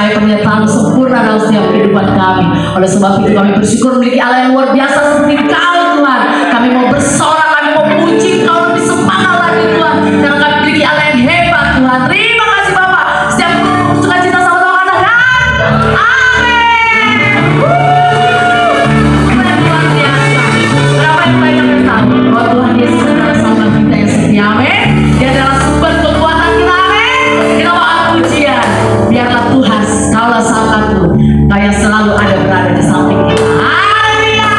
supaya penyertaan sempurna dalam setiap kehidupan kami. Oleh sebab itu kami bersyukur memiliki Allah yang luar biasa seperti Kau Tuhan. Kami mau bersorak, kami mau puji Kau lebih semangat lagi Tuhan, karena kami memiliki Allah yang hebat Tuhan. Terima kasih Bapak. Setiap sukacita sama-sama katakan amin. Tuhan luar biasa. Berapa yang banyak yang tahu bahwa Tuhan Yesus adalah Sahabat kita yang setia, amin. Dia adalah sumber kekuatan kita, amin. Kita mau pujian. Biarlah Tuhan, Kaulah sahabatku, Kau yang selalu ada berada di samping kita. Haleluya.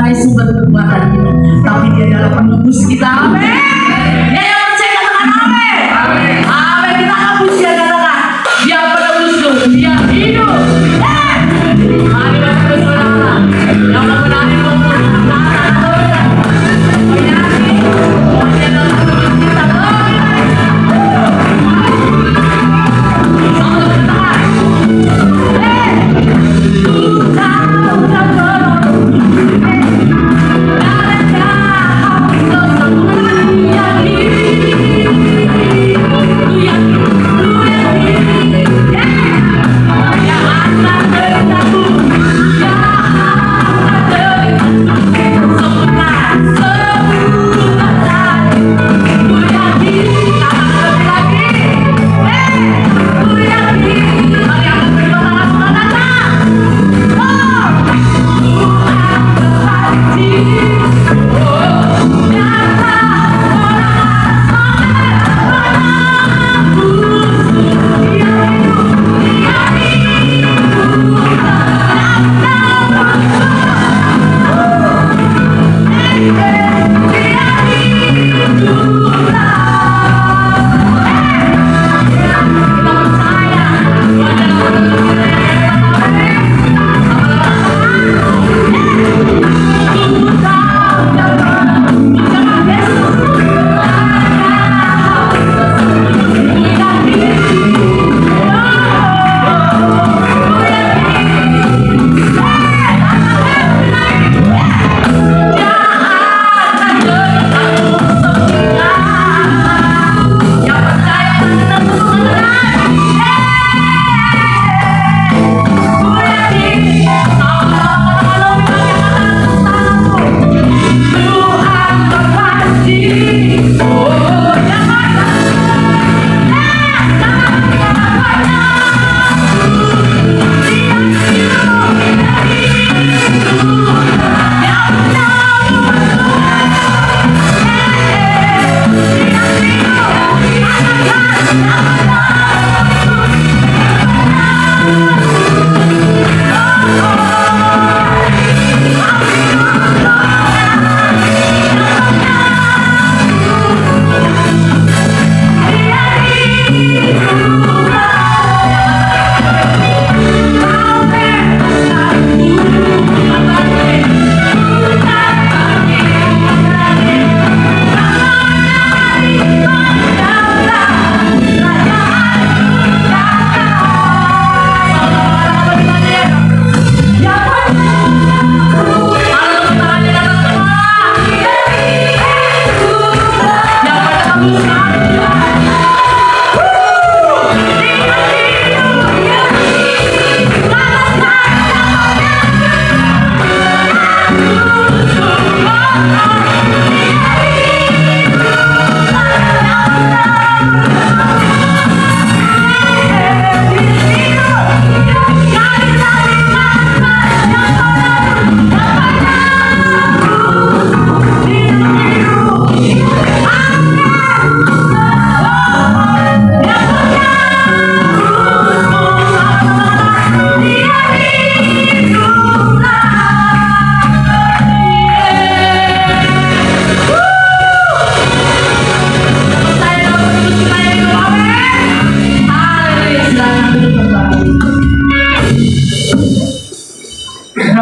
mengenai sumber kekuatan kita, tapi Dia adalah penebus kita. Amin. Dia yang percaya katakan amin. Amin. Kita akan puji dan katakan Dia penebusku, Dia hidup. Mari baca saudara yang mengenai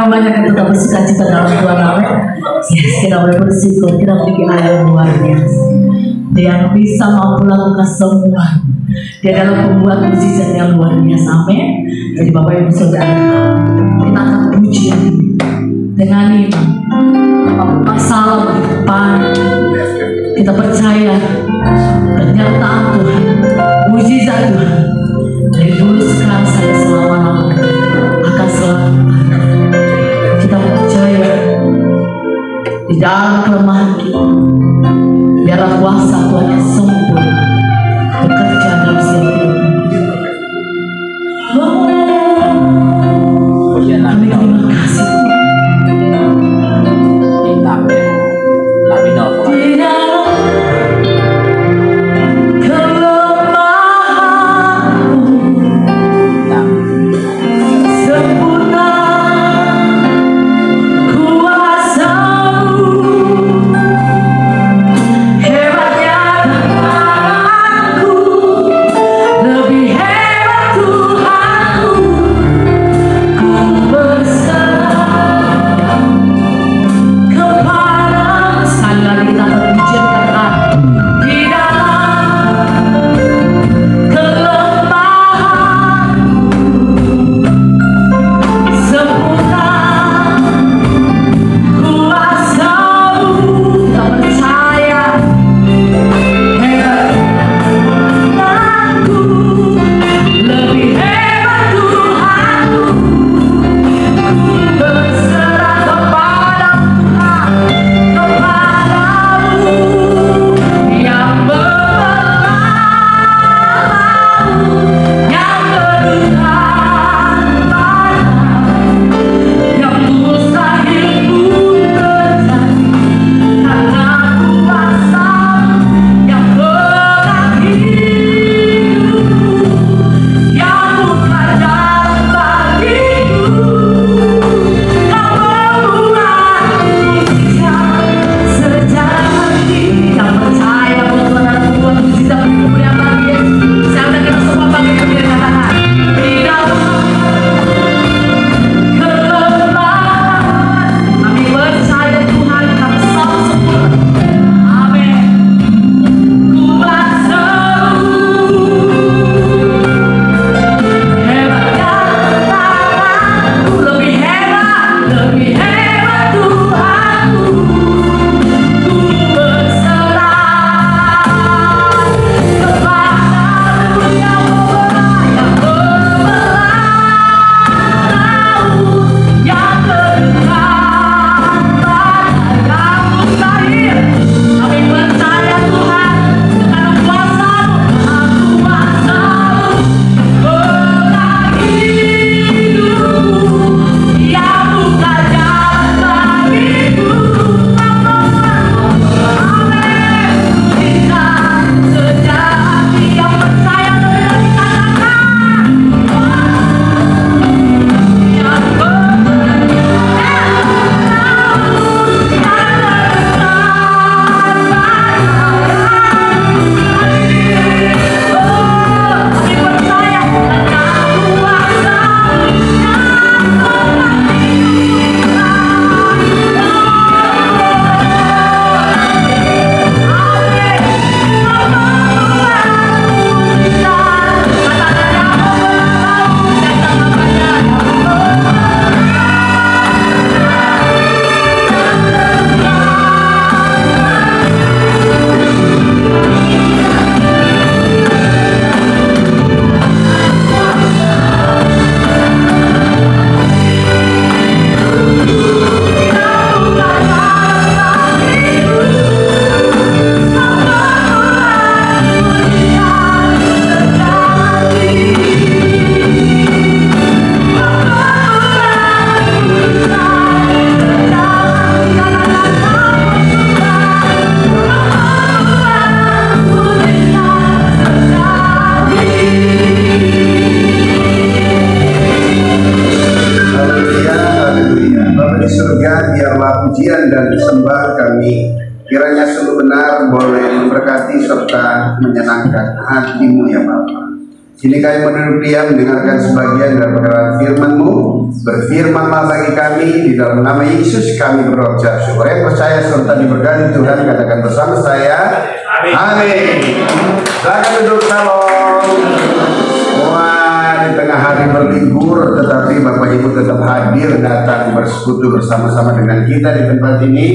banyak yang tetap bersuka-cita dalam Tuhan. Amin. Yes, kita boleh bersyukur, kita memiliki Allah yang luar biasa. Dia yang bisa mampu lakukan semua. Dia adalah pembuat mukjizat yang luar biasa. Amin. Jadi Bapak Ibu Saudara, kita akan puji dengan iman. Apapun masalah di depan, kita percaya kenyataan Tuhan, mukjizat Tuhan dari dulu sekarang sampai selama-lamanya akan selalu. Kita percaya di dalam kelemahan kita, biarlah kuasa Tuhan yang sempurna bekerja dalam setiap hidup kita. Kami terima kasih sempurna kuasa pujian dan sembah kami kiranya selalu benar, boleh memberkati serta menyenangkan hatimu ya Bapa. Kini kami menunduk diam mendengarkan sebagian daripada firman-Mu. Berfirmanlah bagi kami, di dalam nama Yesus kami berdoa syukur. Yang percaya serta diberkati Tuhan katakan bersama saya, amin. Silakan duduk, shalom. Wah, di tengah hari berlibur tetapi Bapak Ibu tetap hadir datang bersekutu bersama-sama dengan kita di tempat ini.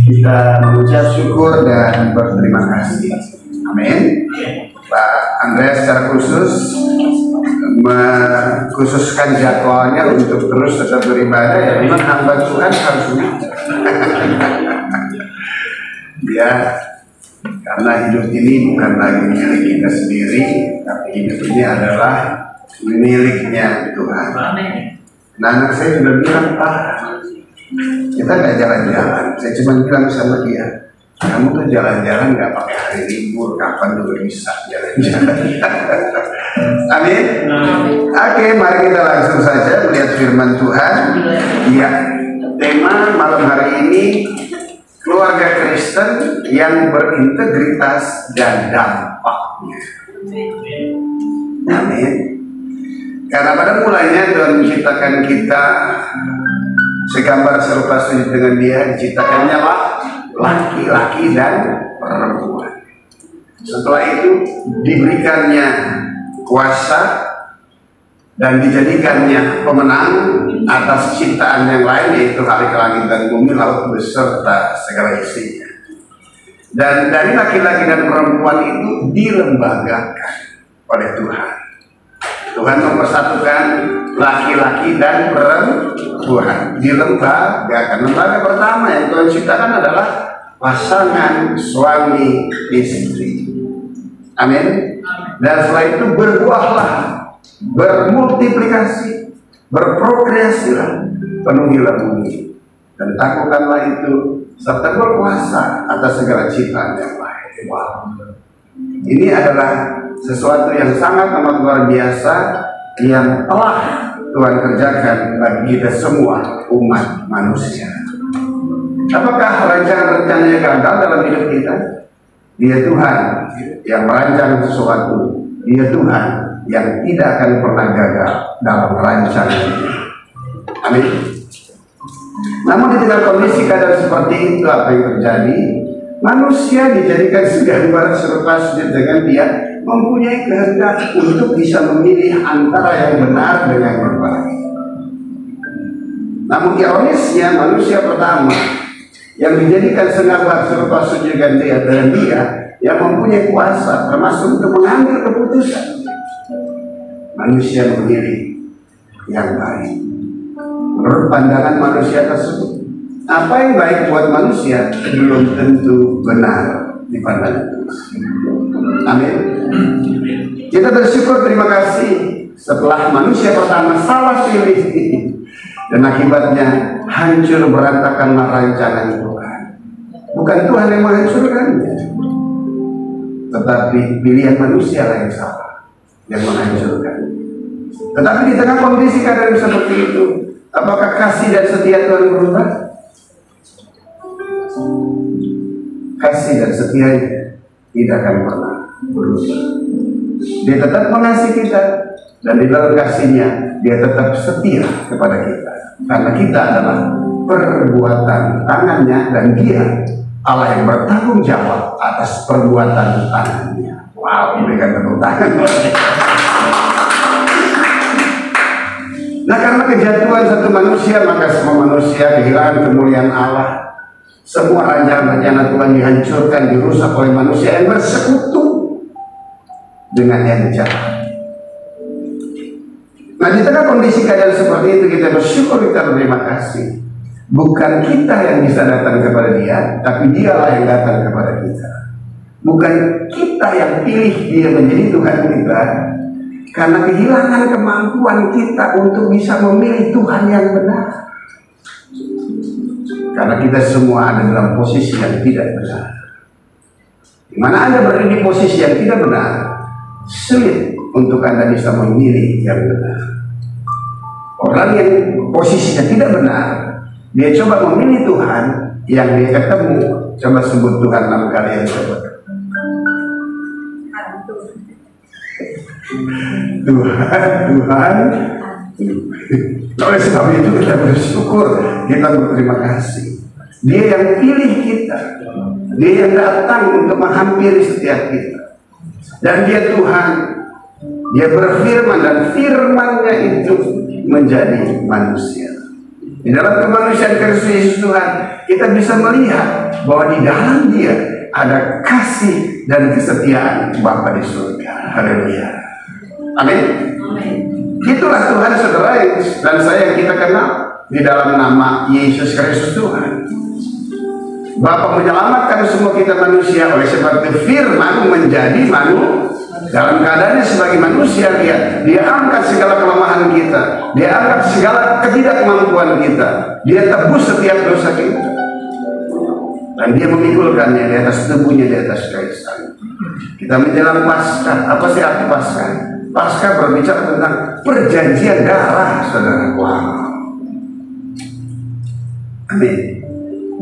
Kita mengucap syukur dan berterima kasih. Amin. Pak Andreas secara khusus mengkhususkan jadwalnya untuk terus tetap beribadah, ya memang hamba Tuhan harus ya, karena hidup ini bukan lagi milik kita sendiri, tapi hidup ini adalah miliknya Tuhan. Nah, anak saya sudah bilang, Pak, kita nggak jalan-jalan. Saya cuma bilang sama dia, kamu tuh jalan-jalan nggak pakai hari libur, kapan juga bisa jalan-jalan. Amin. Oke, mari kita langsung saja melihat firman Tuhan. Ya, tema malam hari ini keluarga Kristen yang berintegritas dan dampaknya. Amin. Karena pada mulanya Tuhan menciptakan kita segambar serupa sujud dengan Dia, diciptakannya laki-laki dan perempuan. Setelah itu diberikannya kuasa dan dijadikannya pemenang atas ciptaan yang lain, yaitu hari langit dan bumi, laut beserta segala isinya. Dan dari laki-laki dan perempuan itu dilembagakan oleh Tuhan. Tuhan mempersatukan laki-laki dan perempuan dilembagakan. Lembaga pertama yang Tuhan ciptakan adalah pasangan suami istri. Amin. Dan setelah itu berbuahlah, bermultiplikasi, berprokreasilah, penuhilah bumi dan taklukkanlah itu serta berkuasa atas segala ciptaan yang lain. Wow. Ini adalah sesuatu yang sangat amat luar biasa yang telah Tuhan kerjakan bagi kita semua umat manusia. Apakah rencana-rencananya gagal dalam hidup kita? Dia Tuhan yang merancang sesuatu. Dia Tuhan yang tidak akan pernah gagal dalam rancangannya. Amin. Namun di tengah kondisi keadaan seperti itu, apa yang terjadi? Manusia dijadikan segambar serupa sujud dengan Dia, mempunyai kehendak untuk bisa memilih antara yang benar dengan yang baik. Namun ironisnya, manusia pertama yang dijadikan segambar serupa sujud dengan Dia yang mempunyai kuasa termasuk untuk mengambil keputusan, manusia memilih yang baik menurut pandangan manusia tersebut. Apa yang baik buat manusia belum tentu benar di pandangan Tuhan. Amin. Kita bersyukur, terima kasih setelah manusia pertama salah pilih dan akibatnya hancur berantakanlah rancangan Tuhan. Bukan Tuhan yang menghancurkannya, tetapi pilihan manusia lah yang salah yang menghancurkan. Tetapi di tengah kondisi keadaan seperti itu, apakah kasih dan setia Tuhan berubah? Kasih dan setianya tidak akan pernah berubah. Dia tetap mengasihi kita, dan di dalam kasihnya Dia tetap setia kepada kita, karena kita adalah perbuatan tangannya, dan Dia Allah yang bertanggung jawab atas perbuatan tangannya. Wow, berikan tepuk tangan. Nah, karena kejatuhan satu manusia, maka semua manusia kehilangan kemuliaan Allah. Semua rencana-rencana Tuhan dihancurkan, dirusak oleh manusia yang bersekutu dengan yang jahat. Nah, di tengah kondisi keadaan seperti itu, kita bersyukur, kita berterima kasih. Bukan kita yang bisa datang kepada Dia, tapi Dialah yang datang kepada kita. Bukan kita yang pilih Dia menjadi Tuhan kita, karena kehilangan kemampuan kita untuk bisa memilih Tuhan yang benar. Karena kita semua ada dalam posisi yang tidak benar. Di mana Anda berada di posisi yang tidak benar, sulit untuk Anda bisa memilih yang benar. Orang yang posisinya tidak benar, Dia coba memilih Tuhan, yang dia ketemu, coba sebut Tuhan 6 kali yang coba. Tuhan. Oleh sebab itu kita bersyukur, kita berterima kasih. Dia yang pilih kita, dia yang datang untuk menghampiri setiap kita. Dan dia Tuhan, dia berfirman dan firman-Nya itu menjadi manusia. Di dalam kemanusiaan Kristus Yesus Tuhan, kita bisa melihat bahwa di dalam Dia ada kasih dan kesetiaan Bapa di surga. Haleluya. Amin. Itulah Tuhan saudara dan saya yang kita kenal di dalam nama Yesus Kristus Tuhan. Bapa menyelamatkan semua kita manusia, oleh sebab itu firman menjadi manusia. Dalam keadaannya sebagai manusia, dia angkat segala kelemahan kita, dia angkat segala ketidakmampuan kita, dia tebus setiap dosa kita, dan dia memikulkannya di atas tubuhnya, di atas kayu salib. Kita menjelang Paskah. Apa sih arti Paskah? Paskah berbicara tentang perjanjian darah, saudara. Wow. Amin.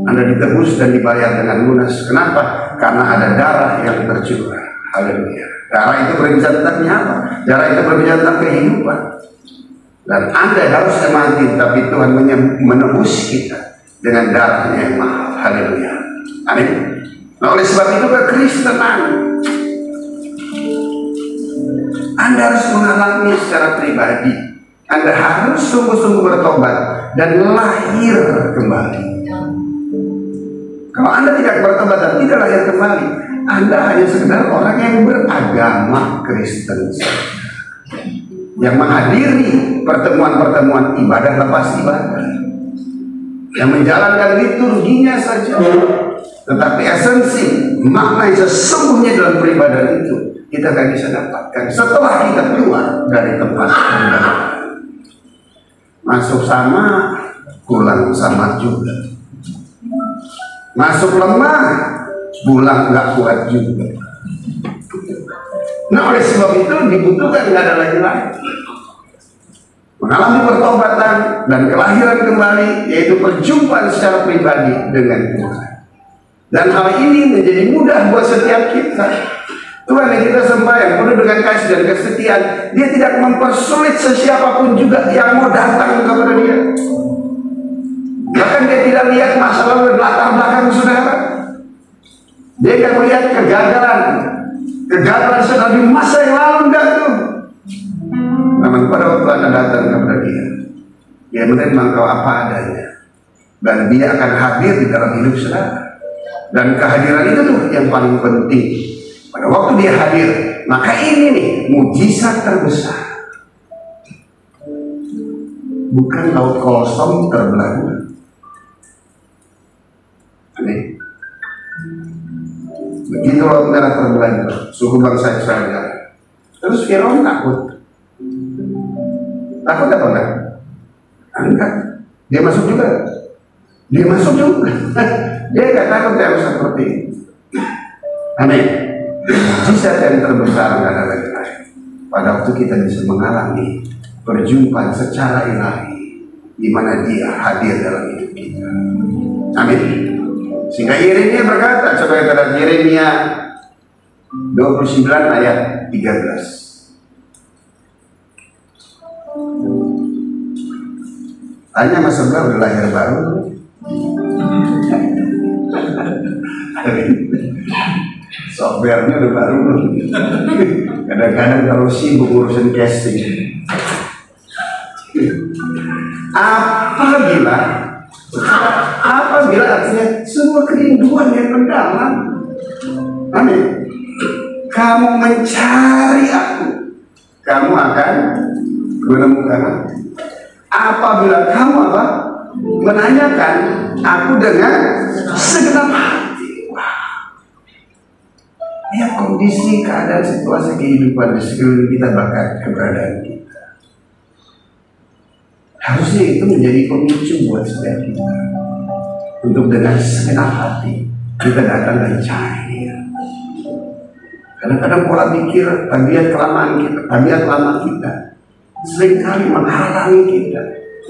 Anda ditebus dan dibayar dengan lunas. Kenapa? Karena ada darah yang tercurah. Haleluya. Darah itu berbicara tentang nyawa. Darah itu berbicara tentang kehidupan. Dan Anda harus mati, tapi Tuhan menebus kita dengan darahnya yang mahal. Haleluya. Amin. Nah, oleh sebab itu kekristenan, Anda harus mengalami secara pribadi. Anda harus sungguh-sungguh bertobat dan lahir kembali. Kalau Anda tidak bertobat dan tidak lahir kembali, Anda hanya sekedar orang yang beragama Kristen saja, yang menghadiri pertemuan-pertemuan ibadah lepas ibadah, yang menjalankan liturginya saja. Tetapi esensi, makna yang sesungguhnya dalam peribadahan itu kita tidak bisa dapatkan setelah kita keluar dari tempat ibadah. Masuk sama, pulang sama juga. Masuk lemah, pulang nggak kuat juga. Nah, oleh sebab itu dibutuhkan nggak ada lagi mengalami pertobatan dan kelahiran kembali, yaitu perjumpaan secara pribadi dengan Tuhan. Dan hal ini menjadi mudah buat setiap kita. Tuhan yang kita sembah, yang penuh dengan kasih dan kesetiaan, Dia tidak mempersulit sesiapapun juga yang mau datang kepada Dia. Bahkan Dia tidak lihat masa lalu dan latar belakang saudara. Dia tidak melihat kegagalan saudara di masa yang lalu, enggak tuh. Namun pada waktu Anda datang kepada Dia menerima engkau apa adanya, dan Dia akan hadir di dalam hidup saudara. Dan kehadiran itu tuh yang paling penting. Pada waktu Dia hadir, maka ini nih mujizat terbesar. Bukan laut kosong terbelah. Amin. Begitu laut merah terbelah, suku bangsa Israel. Terus Firaun takut. Takut apa enggak? Enggak. Dia masuk juga. Dia nggak takut yang seperti itu. Amin. Mujizat yang terbesar nggak ada lagi lain. Pada waktu kita bisa mengalami perjumpaan secara ilahi, di mana Dia hadir dalam hidup kita. Amin. Sehingga Yeremia berkata, coba kita lihat Yeremia 29 ayat 13. Tanya mas sebelah udah lahir baru. Softwarenya udah baru. Kadang-kadang kalau sibuk ngurusin casting. Apabila artinya semua kerinduan yang mendalam. Amin. Kamu mencari aku, kamu akan menemukan aku. Apabila kamu apa? Menanyakan aku dengan segenap hati. Wow. Ya, kondisi, keadaan, situasi kehidupan di sekeliling kita, bahkan keberadaan kita, harusnya itu menjadi pemicu buat setiap kita untuk dengan segenap hati kita datang dan cari Dia. Kadang-kadang pola pikir, tabiat lama kita seringkali menghalangi kita,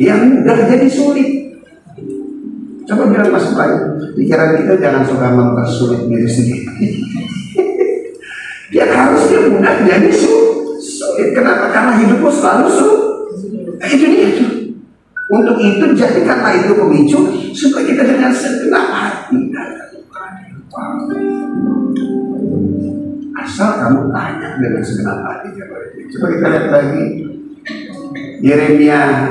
yang mudah jadi sulit. Coba bilang Mas Bayu, pikiran kita jangan suka mempersulit diri sendiri. Dia harusnya mudah jadi sulit. Kenapa? Karena hidupmu selalu sulit. Itu dia. Untuk itu jadikanlah itu pemicu supaya kita dengan segenap hati asal kamu tanya dengan segenap hati. Coba kita lihat lagi Yeremia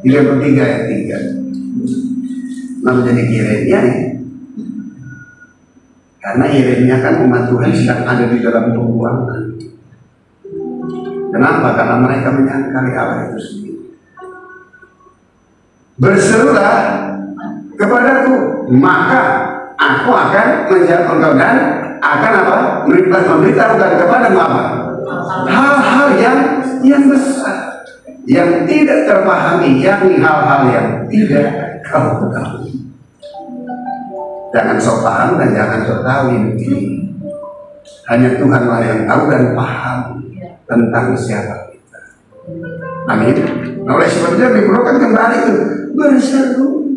33 ayat 3. Nama jadi Yeremia ya? Karena Yeremia kan umat Tuhan sedang ada di dalam pembuangan. Kenapa? Karena mereka menyangkali Allah itu sendiri. Berserulah kepadaku, maka aku akan menjawab engkau dan akan apa? Memberitahukan kepadamu apa? Hal-hal yang besar, yang tidak terpahami, yakni hal-hal yang tidak kau tahu. Jangan sok paham dan jangan sok tahu ini. Hanya Tuhanlah yang tahu dan paham tentang siapa kita. Amin. Nah, oleh sebab itu diperlukan kembali itu berseru,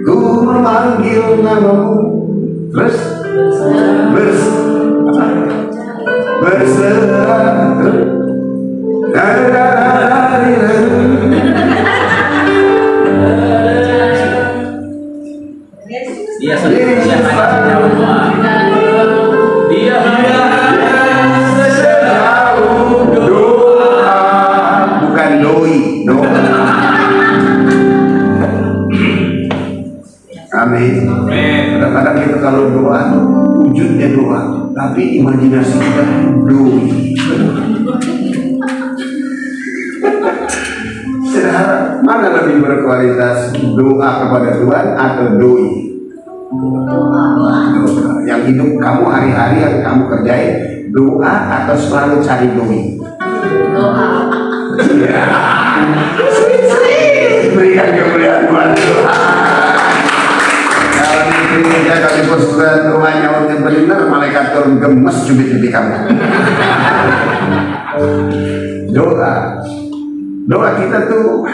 ku memanggil namamu, terus berseru. Dia sejauh doa, bukan doi, doa. Amin. Kadang-kadang kita kalau doa wujudnya doa, tapi imajinasi kita doi. Saudara, mana lebih berkualitas, doa kepada Tuhan atau doi? Yang hidup kamu hari-hari yang kamu kerjain doa atau selalu cari doi? Doa. Ya. Berikan kemuliaan Tuhan. Kalau di gereja kami persuruhan rumahnya untuk benar, malaikat turun gemes cubit-cubit kamu. Doa kita tuh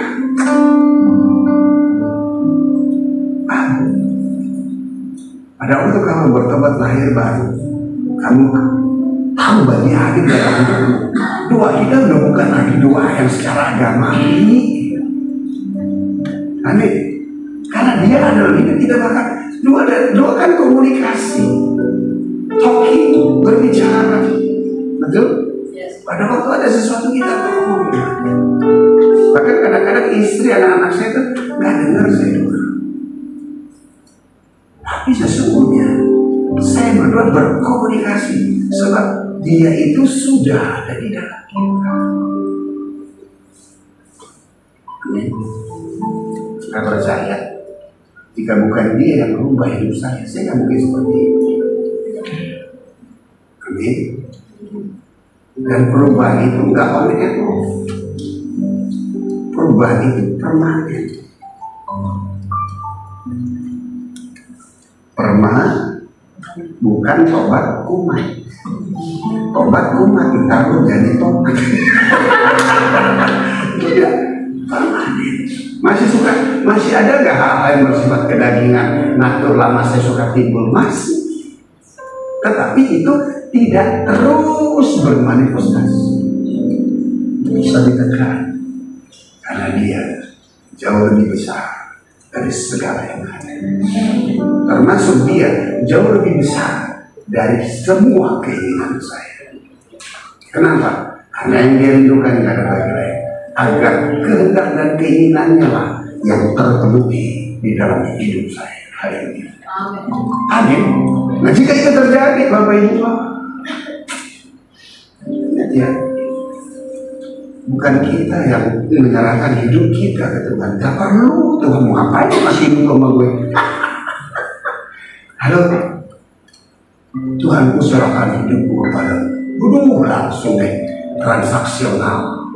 pada waktu kamu bertobat lahir baru, kamu tahu bagi hadir dalam hidupmu. Doa kita udah bukan lagi doa yang secara agamawi. Amin. Karena dia adalah hidup kita, bahkan doa kan komunikasi, talking, berbicara, betul? Pada waktu ada sesuatu kita ngomong. Bahkan kadang-kadang istri anak-anak saya itu nggak dengar saya doa. Tapi sesungguhnya saya berdua berkomunikasi sebab dia itu sudah ada di dalam kita. Amin. Saya percaya jika bukan dia yang merubah hidup saya nggak mungkin seperti itu. Amin. Dan perubahan itu nggak on and off. Perubahan itu permanen. Bukan tobat kumat. Tobat kumat ditaruh jadi tobat. Tidak permanen. Masih ada nggak hal-hal yang bersifat kedagingan? Natur lama saya suka timbul masih. Tetapi itu tidak terus bermanifestasi. Bisa ditekan karena dia jauh lebih besar dari segala yang ada. Termasuk dia jauh lebih besar dari semua keinginan saya. Kenapa? Karena yang dia rindukan tidak ada lagi lain, agar kehendak dan keinginannya lah yang terpenuhi di dalam hidup saya hari ini. Amin. Nah, jika itu terjadi, Bapak Ibu, ya, bukan kita yang menyerahkan hidup kita ke Tuhan. Gak perlu Tuhan mau ngapain masih hidup sama gue. Halo, Tuhan ku serahkan hidupku kepada langsung transaksional.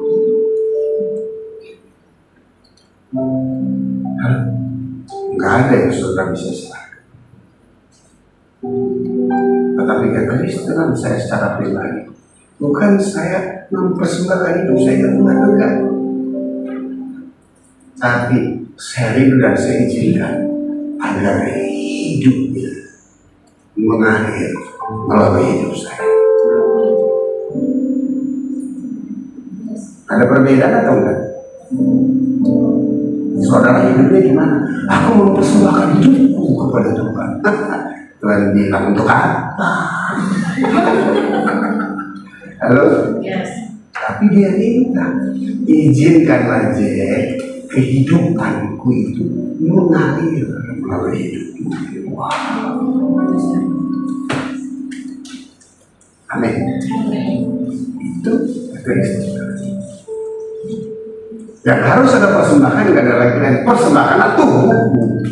Halo, nggak ada yang saudara bisa serahkan. Tetapi kekristenan saya secara pribadi, bukan saya mempersembahkan hidup saya ke Tuhan, enggak. Tapi saya rindu dan saya izinkan agar hidupnya mengalir melalui hidup saya. Ada perbedaan atau enggak? Saudara hidupnya gimana? Aku mau persembahkan hidupku kepada Tuhan. Tuhan bilang untuk apa? Halo? Yes. Tapi dia minta, izinkanlah kehidupanku itu mengalir melalui hidupmu. Wow. Amin. Itu Kristus. Yang harus ada persembahan tidak ada lagi lain, persembahkan tubuhmu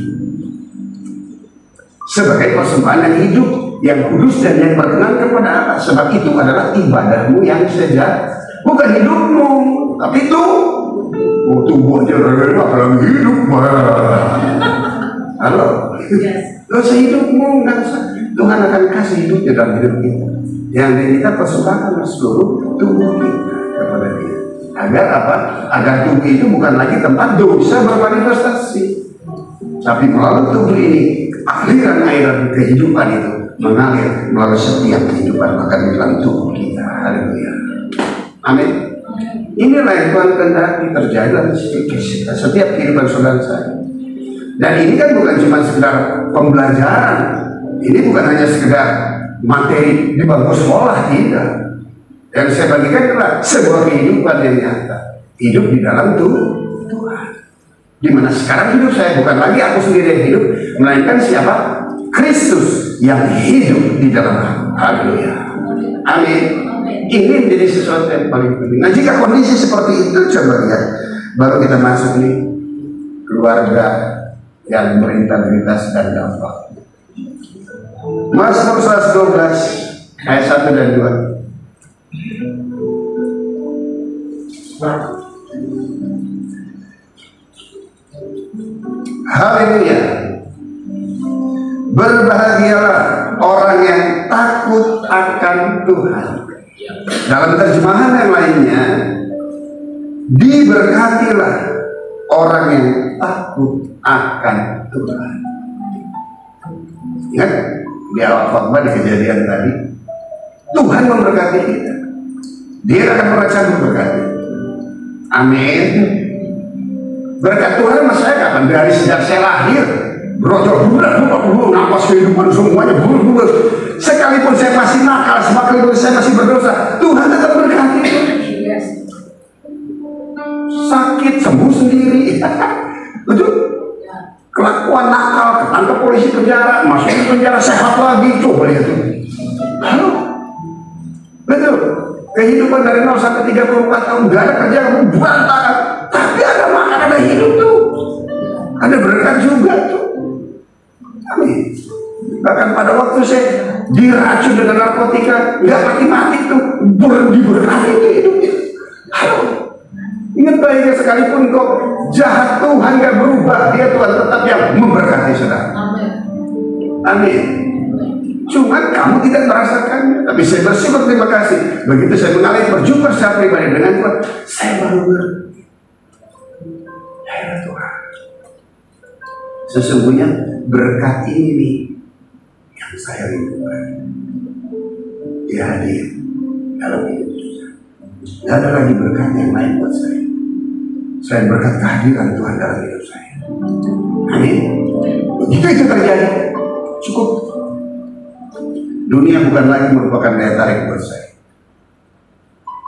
sebagai persembahan yang hidup, yang kudus dan yang berkenan kepada Allah. Sebab itu adalah ibadahmu yang sejati. Bukan hidupmu, tapi tubuh aja apalagi hidup. Halo, lo sehidupmu nggak usah. Tuhan akan kasih hidupnya dalam hidup kita. Yang kita persembahkan seluruh tubuh kita kepada Dia. Agar apa? Agar tubuh itu bukan lagi tempat dosa bermanifestasi, tapi melalui tubuh ini aliran kehidupan itu mengalir melalui setiap kehidupan, bahkan di dalam tubuh kita. Haleluya. Amin. Inilah yang Tuhan kehendaki terjadi dalam setiap kehidupan saudara saya. Dan ini kan bukan cuma sekedar pembelajaran. Ini bukan hanya sekedar materi di bangku sekolah, tidak. Yang saya bagikan adalah sebuah kehidupan yang nyata. Hidup di dalam Tuhan. Dimana sekarang hidup saya bukan lagi aku sendiri yang hidup, melainkan siapa? Kristus yang hidup di dalam aku. Haleluya. Amin. Ini menjadi sesuatu yang paling penting. Nah, jika kondisi seperti itu, coba lihat, baru kita masuk nih keluarga yang berintegritas dan dampak. Mazmur 112 ayat 1 dan 2. Haleluya. Berbahagialah orang yang takut akan Tuhan. Dalam terjemahan yang lainnya, diberkatilah orang yang takut akan Tuhan. Ingat di awal khotbah di kejadian tadi, Tuhan memberkati kita. Dia akan merancang memberkati. Amin. Berkat Tuhan sama saya kapan? Dari sejak saya lahir, brojol bulat, nafas kehidupan semuanya bulat. Sekalipun saya masih nakal, sekalipun saya masih berdosa, Tuhan tetap berkati. Sakit sembuh sendiri. Betul? Kelakuan nakal, ketangkep polisi penjara, masuk ke penjara sehat lagi, coba lihat tuh. Halo, betul? Kehidupan dari 0 sampai 34 tahun gak ada kerja, kamu berantakan, tapi ada makan, ada hidup tuh, ada berkat juga tuh. Amin. Bahkan pada waktu saya diracun dengan narkotika, nggak mati-mati tuh, diberkati itu hidupnya. Halo. Ingat baiknya sekalipun kok jahat, Tuhan gak berubah. Dia Tuhan tetap yang memberkati saudara. Amin. Cuma kamu tidak merasakannya. Tapi saya bersyukur, terima kasih. Begitu saya mengalami berjumpa secara pribadi dengan Tuhan, saya baru ngerti. Ya Tuhan, sesungguhnya berkat ini yang saya rindukan. Dia hadir dalam hidup saya. Tidak ada lagi berkat yang lain buat saya. Saya berkat kehadiran Tuhan dalam hidup saya. Amin. Begitu itu terjadi, cukup. Dunia bukan lagi merupakan daya tarik buat saya.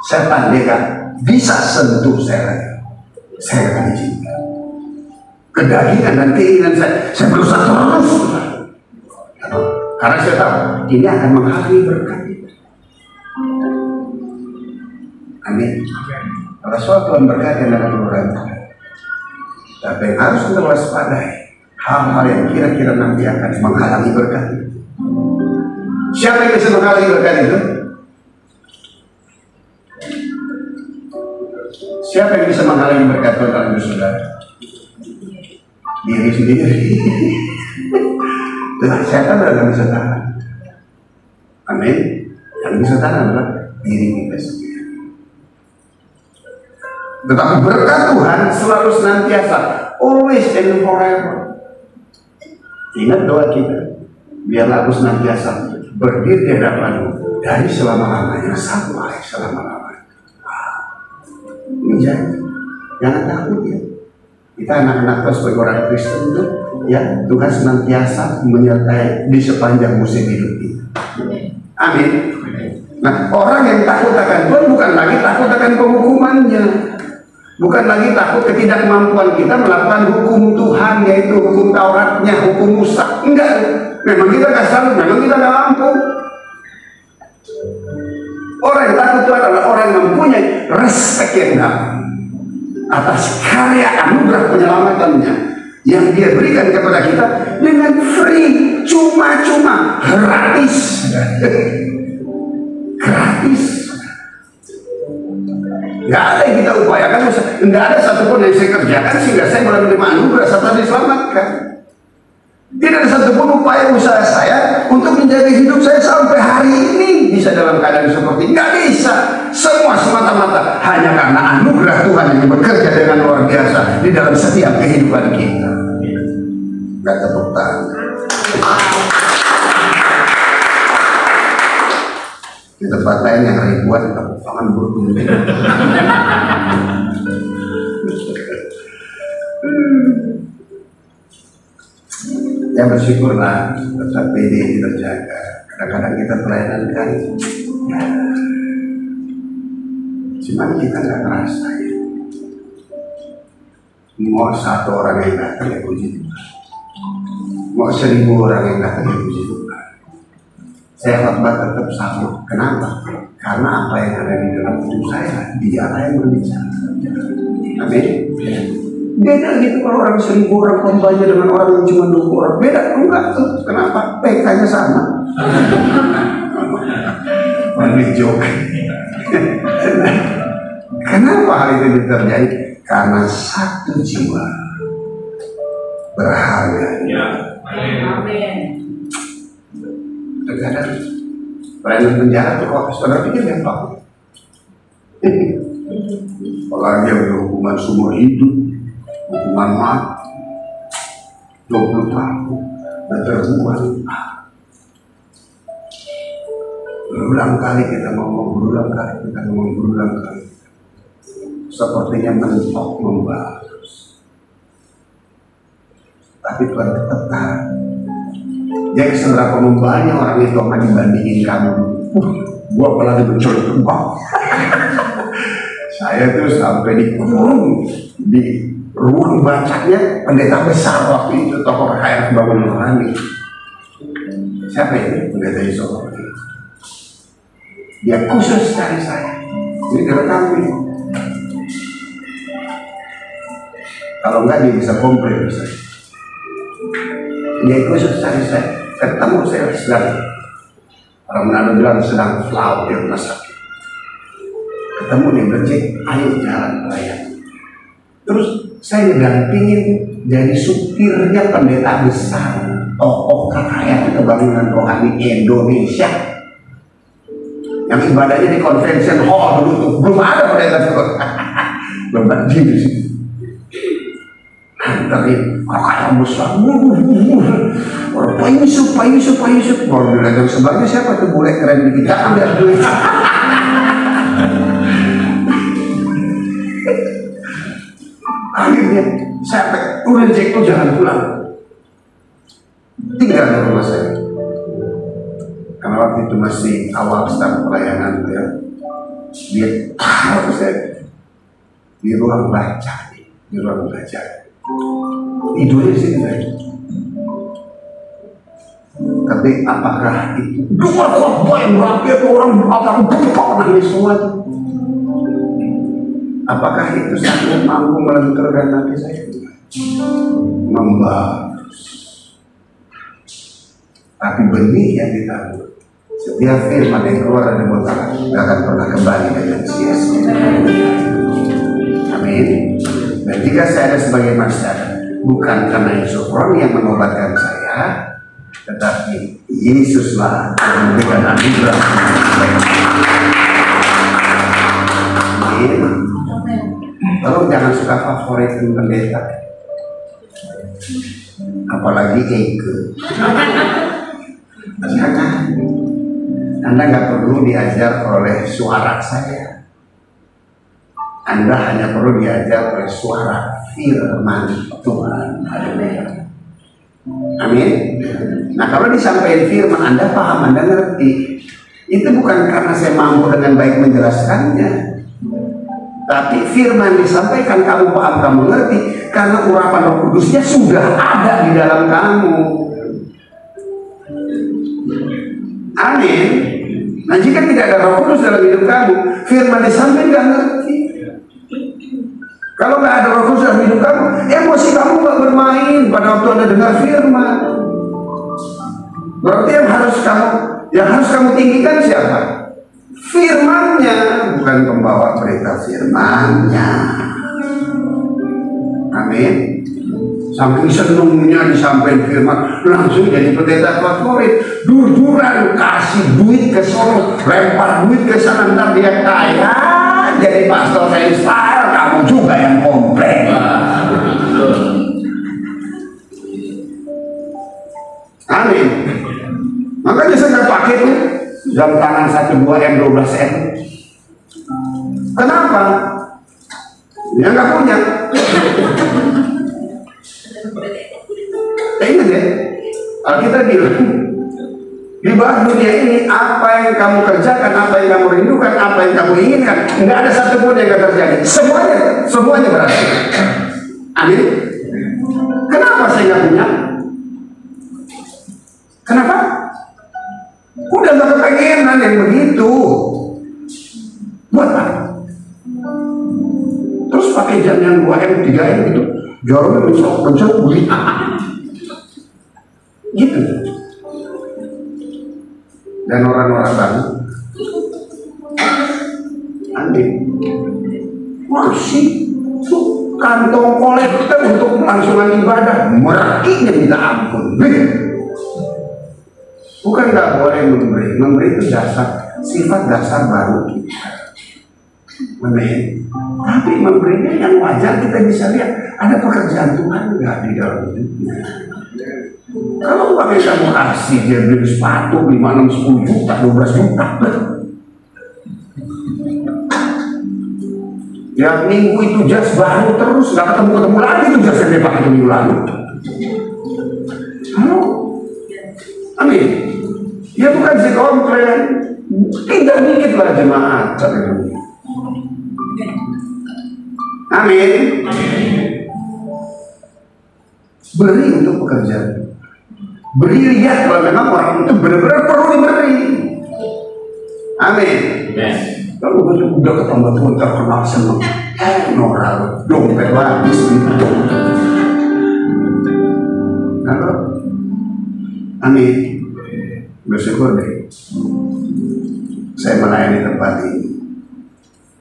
Setan dekat bisa sentuh saya lagi. Saya akan izinkan. Kedagingan dan keinginan saya berusaha terus. Karena saya tahu ini akan menghalangi berkat. Amin. Kalau soal Tuhan berkat yang akan berantakan. Tapi yang harus kita waspadai hal-hal yang kira-kira nanti akan menghalangi berkat itu. Siapa yang bisa menghalangi berkat itu? Siapa yang bisa menghalangi berkat Tuhan dalam hidup saudara? Diri sendiri. Setan tidak bisa tahan. Amin. Yang bisa tahan adalah diri kita sendiri. Tetapi berkat Tuhan selalu senantiasa always and forever. Ingat doa kita, biarlah aku senantiasa berdiri di hadapanmu dari selama-lamanya sampai selama-lamanya. Ini jangan takut ya. Kita anak-anak sebagai orang Kristen itu, ya Tuhan senantiasa menyertai di sepanjang musim hidup kita. Amin. Nah, orang yang takut akan Tuhan bukan lagi takut akan penghukumannya, bukan lagi takut ketidakmampuan kita melakukan hukum Tuhan, yaitu hukum Tauratnya, hukum Musa. Enggak, memang kita nggak sanggup, memang kita nggak mampu. Orang yang takut itu adalah orang yang mempunyai respek yang dalam atas karya anugerah penyelamatannya yang dia berikan kepada kita dengan free, cuma-cuma, gratis. Gratis. Gak ada yang kita upayakan, gak ada satupun yang saya kerjakan sehingga saya boleh menerima anugerah serta diselamatkan. Tidak ada satupun upaya usaha saya untuk menjaga hidup saya sampai hari ini bisa dalam keadaan seperti ini. Gak bisa. Semua semata-mata hanya karena anugerah Tuhan yang bekerja dengan luar biasa di dalam setiap kehidupan kita. Gak tepuk tangan. Di tempat lain yang ribuan tepuk tangan berkumpul. Ya bersyukurlah tetap PD terjaga. Kadang-kadang kita pelayanan kan, ya, cuman kita nggak ngerasa ya. Mau 1 orang yang datang ya puji Tuhan, mau 1000 orang yang datang ya puji Tuhan. Saya khotbah tetap sama. Kenapa? Karena apa yang ada di dalam hidup saya, Dia yang berbicara. Amin. Beda gitu kalau orang 1000 orang khotbahnya dengan orang yang cuma 20 orang. Beda enggak tuh. Kenapa? PK-nya sama. One joke. Kenapa hal itu terjadi? Karena satu jiwa berharga. Amin. Terkadang pelayanan penjara itu kok saudara pikir gampang. Apalagi yang berhukuman seumur hidup, hukuman mati, 20 tahun, dan terbuat. Berulang kali kita ngomong, berulang kali. Sepertinya mentok membahas. Tapi Tuhan tetap tahan. Jadi seberapa membahanya orang itu akan dibandingin kamu. Gua apalagi menculik kembang. Saya tuh sampai dikurung di ruang bacanya pendeta besar waktu itu, tokoh KRF Bangun Rohani. Siapa ini? Pendeta Yusuf. Dia khusus cari saya. Ini direkam ini. Kalau enggak dia bisa komplain bisa. Dia khusus cari saya. Ketemu saya sedang, orang Manado bilang sedang flau di rumah sakit. Ketemu nih bercek, ayo jalan pelayan. Terus saya didampingin jadi supirnya pendeta besar, tokoh KKR Kebangunan Rohani Indonesia, yang ibadahnya di convention hall dulu tuh belum ada pendeta itu. Belum berdiri di sini. Antarin KKR besar, orang Pak Yusuf. Baru bilang sebagainya siapa tuh boleh keren di kita ambil duit. Akhirnya saya udah cek tuh jangan pulang, tinggal di rumah saya. Karena waktu itu masih awal start pelayanan ya. Dia taruh saya di ruang baca, Idulnya sih saya. Tapi apakah itu dua khotbah yang berakhir orang belakang bengkok nangis semua? Apakah itu sangat mampu melenturkan hati saya? Membahas. Tapi benih yang ditabur, setiap firman yang keluar dari mulut Allah tidak akan pernah kembali dengan sia-sia. Amin. Dan jika saya ada sebagai masyarakat, bukan karena Yesus yang mengobatkan saya, tetapi Yesuslah yang memberikan anugerah. Amin. Tolong jangan suka favoritin pendeta. apalagi Eke. Jangan. Anda nggak perlu diajar oleh suara saya. Anda hanya perlu diajar oleh suara firman Tuhan. Amin. Nah, kalau disampaikan firman, Anda paham, Anda ngerti. Itu bukan karena saya mampu dengan baik menjelaskannya, tapi firman disampaikan, kamu paham, kamu ngerti, karena urapan Roh Kudusnya sudah ada di dalam kamu. Amin. Nah, jika tidak ada Roh Kudus dalam hidup kamu, firman disampaikan nggak ngerti. Kalau nggak ada Roh Kudus dalam hidup kamu, emosi kamu nggak bermain pada waktu Anda dengar firman. Berarti yang harus kamu tinggikan siapa? Firman-Nya, bukan pembawa berita firman-Nya. Amin. Saking senengnya disampaikan firman, langsung jadi pendeta favorit. Jujur-jujuran kasih duit ke Solo, lempar duit ke sana, ntar dia kaya jadi pastor style, kamu juga yang komplain. Amin. Makanya saya nggak pakai tuh jam tangan 1,2 M 12 M. Kenapa? Ya nggak punya. Ingat ya, Alkitab bilang di bawah dunia ini apa yang kamu kerjakan, apa yang kamu rindukan, apa yang kamu inginkan, nggak ada satupun yang nggak terjadi. Semuanya berhasil. Amin. Kenapa saya nggak punya? Kenapa? Udah gak kepengenan yang begitu. Buat apa? Terus pakai jam yang 2M, 3M gitu, jorongnya mencok beli gitu. Dan orang-orang baru aneh masih kantong kolektor untuk kelangsungan ibadah, merakinya minta ampun. Bukan nggak boleh memberi itu dasar, sifat dasar baru kita. Amin. Tapi memberinya yang wajar, kita bisa lihat ada pekerjaan Tuhan nggak di dalam hidupnya. Kalau pakai kamu kasih dia beli sepatu 5, 6, 10 juta, 12 juta. Tiap minggu itu jas baru terus, nggak ketemu lagi tuh jas yang dia pakai minggu lalu. Halo, amin. Ya bukan si komplain, tidak dikit lah jemaat. Amin. Beri untuk pekerjaan. Beri lihat kalau memang orang itu benar-benar perlu diberi. Amin. Kalau udah ketemu Tuhan terkenal senang, noral, dompet habis gitu. Halo, amin. Bersyukur deh saya melayani tempat ini.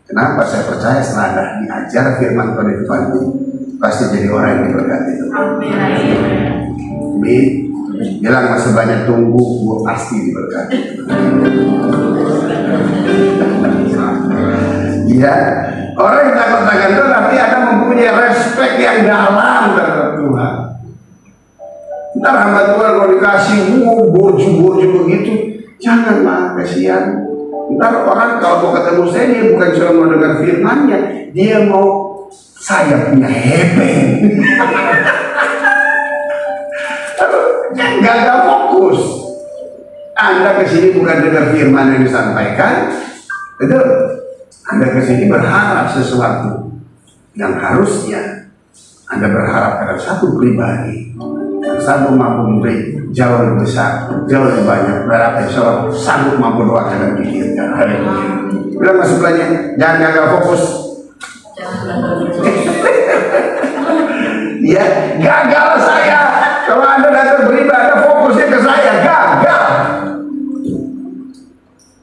Kenapa saya percaya setelah diajar firman Tuhan itu pasti jadi orang yang diberkati. Amin. Bilang masih banyak tunggu, gue pasti diberkati. Ya, orang yang takut-takut itu tapi ada mempunyai respek yang dalam terhadap Tuhan. Ntar hamba Tuhan kalau dikasih borju begitu, janganlah, kasihan. Ntar orang kalau mau ketemu saya, dia bukan cuma mau dengar firman-Nya, dia mau sayapnya hebeng. Gagal fokus. Anda kesini bukan dengar firman yang disampaikan, betul? Anda kesini berharap sesuatu yang harusnya Anda berharap pada satu pribadi yang sanggup mampu memberi jauh lebih besar, jauh lebih banyak. Berharap insya sanggup mampu doakan dan pikirkan. Bilang masuk lagi, jangan gagal fokus. Ya, gagal saya. Kalau Anda datang beribadah fokusnya ke saya, gagal.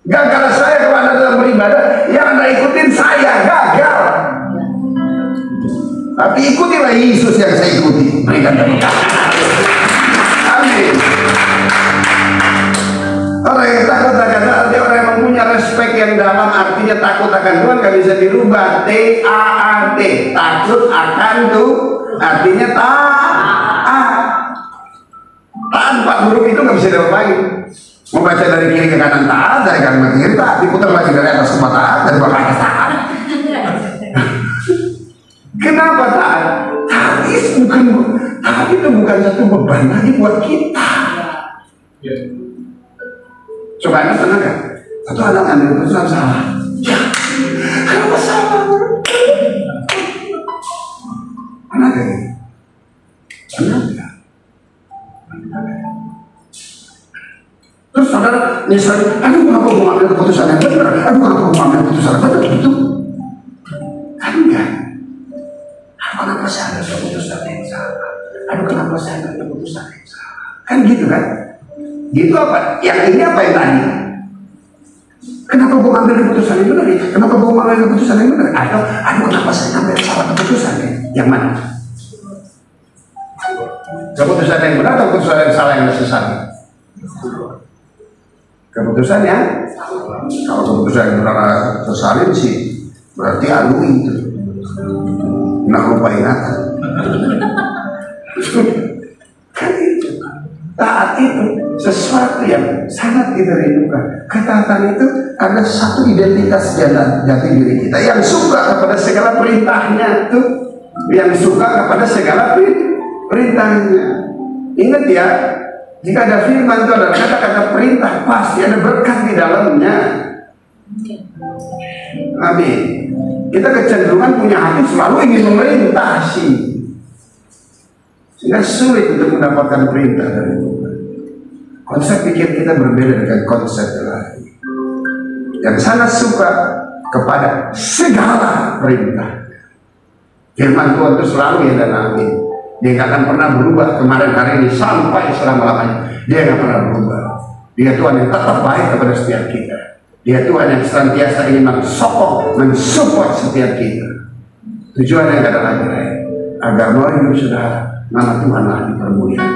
Gagal saya kalau Anda datang beribadah, yang Anda ikutin saya, gagal. Tapi ikutilah Yesus yang saya ikuti. Berikan tepuk tangan. Amin. Orang yang takut akan Tuhan, orang yang mempunyai respek yang dalam, artinya takut akan Tuhan gak bisa dirubah. T-A-A-T, takut akan Tuhan, artinya taat. Taat 4 huruf itu nggak bisa dilupain. Mau baca dari kiri ke kanan taat, dari kanan ke kiri taat, diputar lagi dari atas ke bawah taat, dari bawah ke atas taat. Kenapa taat? Taat itu bukan satu beban lagi buat kita. Coba Anda pernah kan? Satu anak ambil keputusan salah. Ya, kenapa salah? Pernah kan? Pernah tidak? Terus saudara misalnya, aduh kenapa gue ambil keputusan yang benar? Aduh kenapa gue ambil keputusan yang benar? Gitu. Kan enggak. Kenapa saya ambil keputusan yang salah? Aduh kenapa saya ambil keputusan yang salah? Kan gitu kan? Gitu apa? Yang ini apa yang tadi? Kenapa gue ambil keputusan yang benar? Kenapa gue ambil keputusan yang benar? Aduh kenapa saya ambil salah keputusan? Yang mana? Keputusan yang benar atau keputusan yang salah yang sesat? Keputusan yang kalau keputusan yang benar sesalin sih berarti alui itu nak lupa ingatan. Kan itu taat itu sesuatu yang sangat kita rindukan. Ketaatan itu ada satu identitas jati diri kita yang suka kepada segala perintahnya tuh, yang suka kepada segala perintahnya. Ingat ya, jika ada firman itu adalah kata-kata perintah, pasti ada berkat di dalamnya. Amin. Kita kecenderungan punya hati selalu ingin memerintah sih, sehingga sulit untuk mendapatkan perintah dari Tuhan. Konsep pikir kita berbeda dengan konsep lain yang sangat suka kepada segala perintah. Firman Tuhan itu selalu ya dan amin. Dia nggak akan pernah berubah kemarin hari ini sampai selama-lamanya. Dia nggak pernah berubah. Dia Tuhan yang tetap baik kepada setiap kita. Dia Tuhan yang senantiasa ingin mensokong, mensupport setiap kita. Tujuannya nggak ada lagi lain, agar melalui hidup saudara nama Tuhanlah dipermuliakan.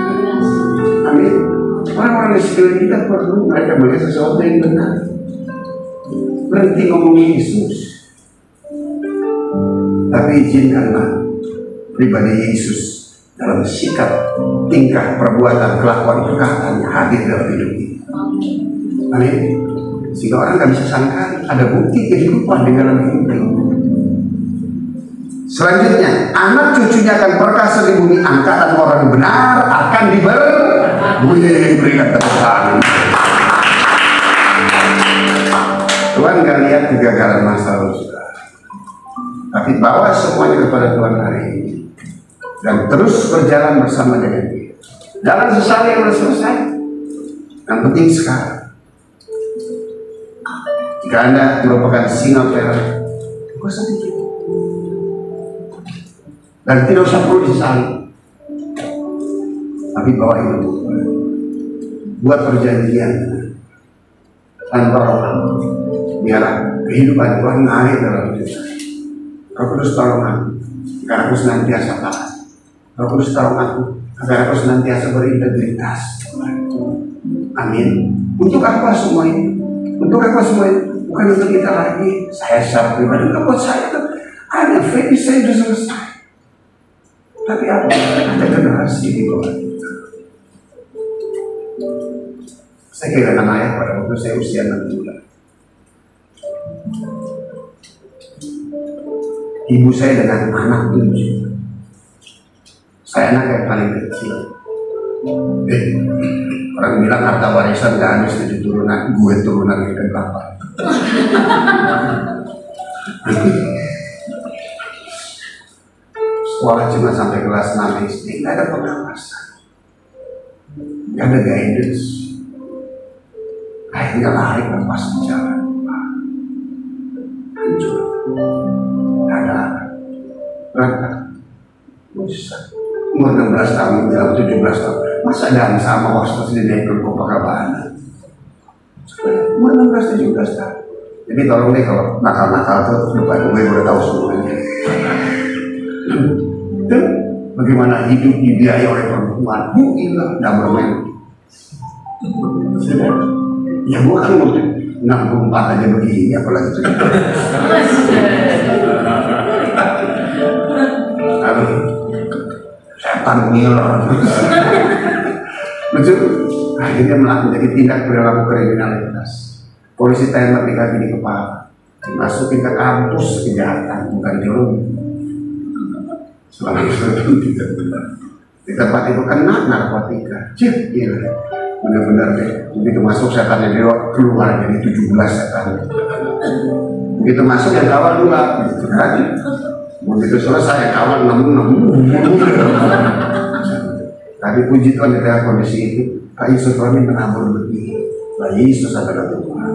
Amin. Orang-orang di sekeliling kita perlu mereka melihat sesuatu yang benar. Berhenti ngomongin Yesus, tapi izinkanlah pribadi Yesus dalam sikap, tingkah, perbuatan, kelakuan, perkataannya hadir dalam hidup kita. Amin. Sehingga orang nggak bisa sangka ada bukti kehidupan di dalam hidup kita. Selanjutnya, anak cucunya akan perkasa di bumi, angkatan orang benar akan diberikan tepuk. Tuhan nggak lihat kegagalan masa lalu sudah, tapi bawa semuanya kepada Tuhan hari ini dan terus berjalan bersama dengan Dia. Jangan sesali yang sudah selesai. Yang penting sekarang. Jika Anda merupakan singa merah, gak usah pikir. Dan tidak usah perlu disesali. Tapi bawa itu. Buat perjanjian tanpa orang. Biarlah kehidupan Tuhan mengalir dalam hidup saya. Roh Kudus tolong aku, agar aku senantiasa taat. Roh Kudus tolong aku, agar aku senantiasa berintegritas. Amin. Untuk apa semua ini? Untuk apa semua ini? Bukan untuk kita lagi. Saya secara pribadi, untuk buat saya itu ada faith saya sudah selesai. Tapi apa? Ada generasi di bawah kita. Saya kehilangan ayah pada waktu saya usia 6 bulan. Ibu saya dengan anak 7. Saya anak yang paling kecil. Orang bilang harta warisan gak habis 7 turunan, gue turunan yang ke-8. Sekolah cuma sampai kelas 6 SD, gak ada pengawasan, gak ada guidance. Akhirnya lari lepas di jalan, hancur. Ada berangkat Musa umur 16 tahun bilang 17 tahun masa dan sama waktu dia ikut Copacabana umur 16-17 tahun. Jadi tolong deh kalau nakal-nakal tuh depan gue udah tahu semuanya. Dan bagaimana hidup dibiayai oleh perempuan, gila nggak bermain. Ya gue kan umur 64 aja begini apalagi itu. Setan ngiler. Betul? Akhirnya menjadi tindak perilaku kriminalitas. Polisi tembak di kaki di kepala, dimasukin ke kampus kejahatan, bukan teologi. Selama itu tidak benar. Di tempat itu kena narkotika, cip, gila, benar-benar deh. Begitu masuk setannya dia keluar jadi 17 setan. Begitu masuk yang kawal 2, gitu kan? Begitu selesai yang kawal 6. Tapi puji Tuhan di tengah kondisi itu, Pak Yesus kami menabur lebih. Pak Yesus adalah Tuhan.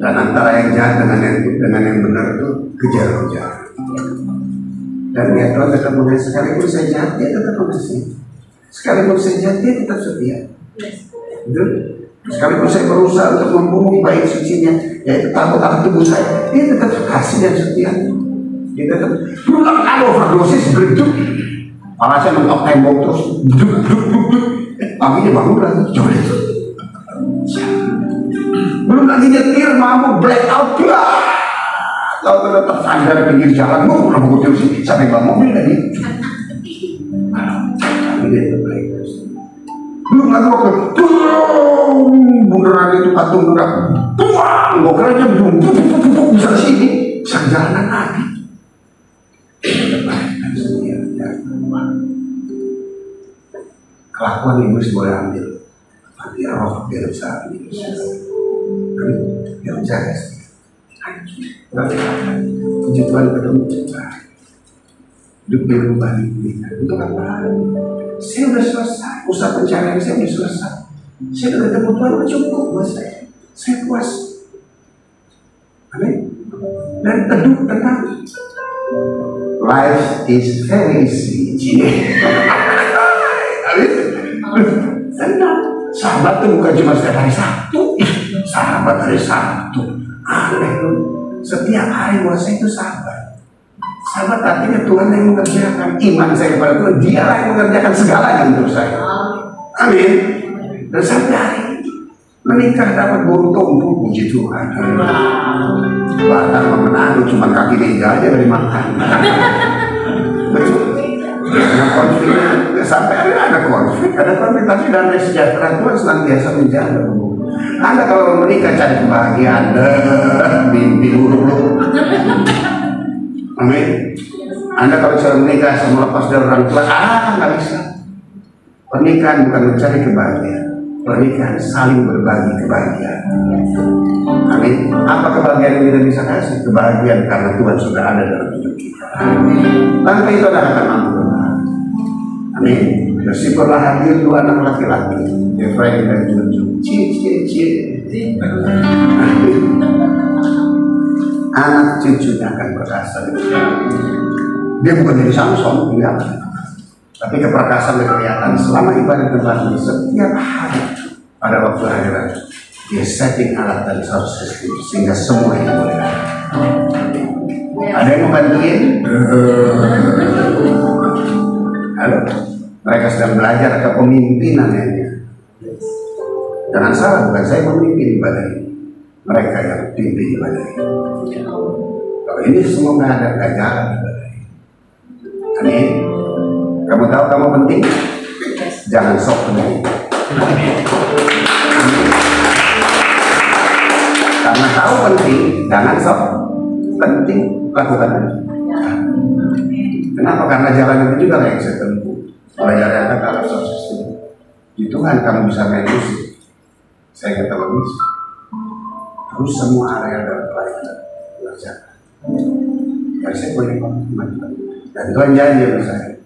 Dan antara yang jahat dengan yang benar itu kejar-kejar. Dan ya Tuhan tetap mengasih, sekalipun saya jahat dia tetap mengasih. Sekalipun saya jahat dia tetap setia. Betul? Sekalipun saya berusaha untuk membunuh baik sucinya, yaitu takut akan tubuh saya, dia tetap kasih dan setia. Dia tetap berulang kali overdosis berhidup. Malah saya mentok tembok terus, paginya bangun lagi, coba itu. Belum lagi nyetir, mampu black out ya. Kalau tetap sadar pinggir jalan, mau pernah mengutil sih sampai bawa mobil tadi. Tapi dia tetap baik terus. Belum lagi waktu bundaran itu patung gerak, buang, gue kira aja belum bisa sini, bisa jalanan lagi. Kelakuan iblis boleh ambil, tapi roh dia bisa ambil. Tapi dia menjaga sih. Puji Tuhan ketemu kita. Hidup berubah ini. Untuk apa? Saya sudah selesai. Usaha pencarian saya sudah selesai. Saya sudah ketemu Tuhan, cukup buat saya. Saya puas. Amin. Dan teduh tenang. Life is very easy. Tenang. Sahabat itu bukan cuma setiap hari Sabtu. Sahabat hari Sabtu. Aneh loh. Setiap hari buat saya itu sahabat. Sahabat artinya Tuhan yang mengerjakan. Iman saya kepada Tuhan, Dia yang mengerjakan segalanya untuk saya. Amin. Dan sampai hari ini menikah dapat beruntung, puji Tuhan. Bahkan memenang cuma kaki meja aja dari makan. Betul. Ada konflik, sampai hari ada konflik, tapi damai sejahtera Tuhan senantiasa menjaga hubungan. Anda kalau menikah cari kebahagiaan, mimpi buruk. Amin. Anda kalau sudah menikah sama lepas dari orang tua, nggak bisa. Pernikahan bukan mencari kebahagiaan, pernikahan saling berbagi kebahagiaan. Amin. Apa kebahagiaan yang kita bisa kasih? Kebahagiaan karena Tuhan sudah ada dalam hidup kita. Tanpa itu Anda akan mampu. Amin. Bersyukurlah hadir 2 anak laki-laki, Efraim dan Juju. Anak cucunya akan berkasa. Dia bukan jadi Samson, enggak. Tapi keperkasaan kelihatan selama ibadah berbagi setiap hari pada waktu akhirat. Dia setting alat dan sound system sehingga semua itu boleh. Ada yang membantuin? Halo, mereka sedang belajar kepemimpinannya. Jangan salah, bukan saya memimpin ibadah ini, mereka yang pimpin ibadah ini. Kalau ini semua nggak ada jalan ibadah ini. Amin. Kamu tahu kamu penting? Jangan sok penting. Karena tahu penting, jangan sok penting, lakukan aja. Kenapa? Karena jalan itu juga yang saya tempuh. Belajar yang kalau sukses di Tuhan kamu bisa main musik, saya kata bagus. Terus semua area dalam pelayanan belajar. Dan saya boleh bantu. Dan Tuhan janji sama saya,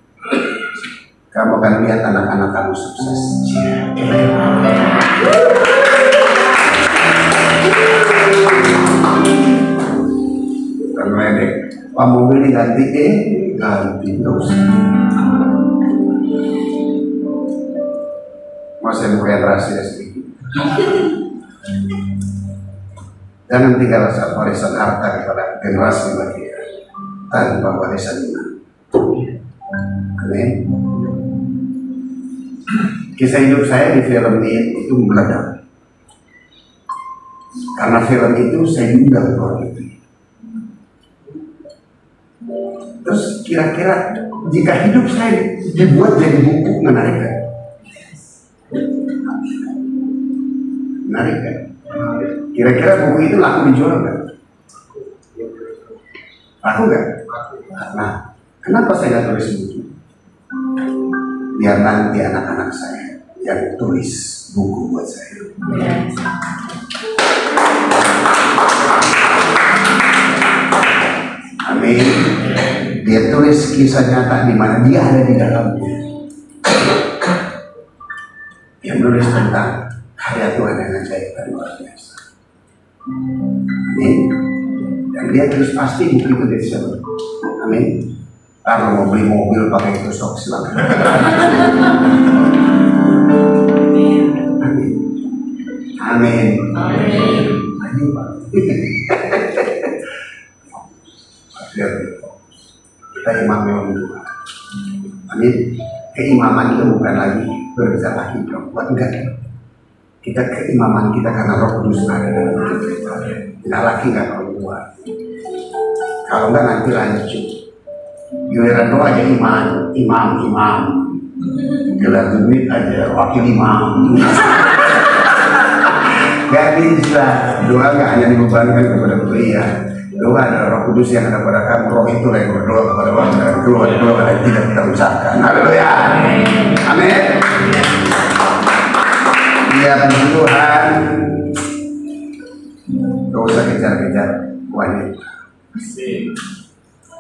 kamu akan lihat anak-anak kamu sukses. Bukan meledek. Pak mobil diganti, ganti terus. Mau saya buka rahasia sedikit. Jangan tinggal warisan harta kepada generasi lagi tanpa warisan iman. Amin. Kisah hidup saya di film ini itu meledak. Karena film itu saya diundang ke luar negeri. Terus kira-kira jika hidup saya dibuat jadi buku, menarik kan? Menarik kan? Kira-kira buku itu laku dijual kan? Laku kan? Nah, kenapa saya nggak tulis buku? Biar nanti anak-anak saya yang tulis buku buat saya. Amin. Dia tulis kisah nyata di mana dia ada di dalamnya. Dia menulis tentang karya Tuhan yang ajaib dan luar biasa. Amin. Dan dia tulis pasti buku itu dia bisa. Amin. Kalau mau beli mobil pakai itu sok silakan. Amin. Amin. Amin. Kita imam yang dua. Amin. Keimaman itu bukan lagi berbeda laki perempuan, enggak. Kita keimaman kita karena Roh Kudus ada dalam hidup kita. Tidak laki nggak perempuan. Kalau enggak nanti lanjut. Giliran doa aja imam. Gelar duit aja wakil imam. Gak bisa. Doa nggak hanya dibebankan kepada pria. Doa adalah Roh Kudus yang ada pada kamu. Roh itu yang berdoa kepada orang dan keluar yang tidak kita ucapkan. Haleluya. Amin. Ya Tuhan, gak usah kejar-kejar wanita.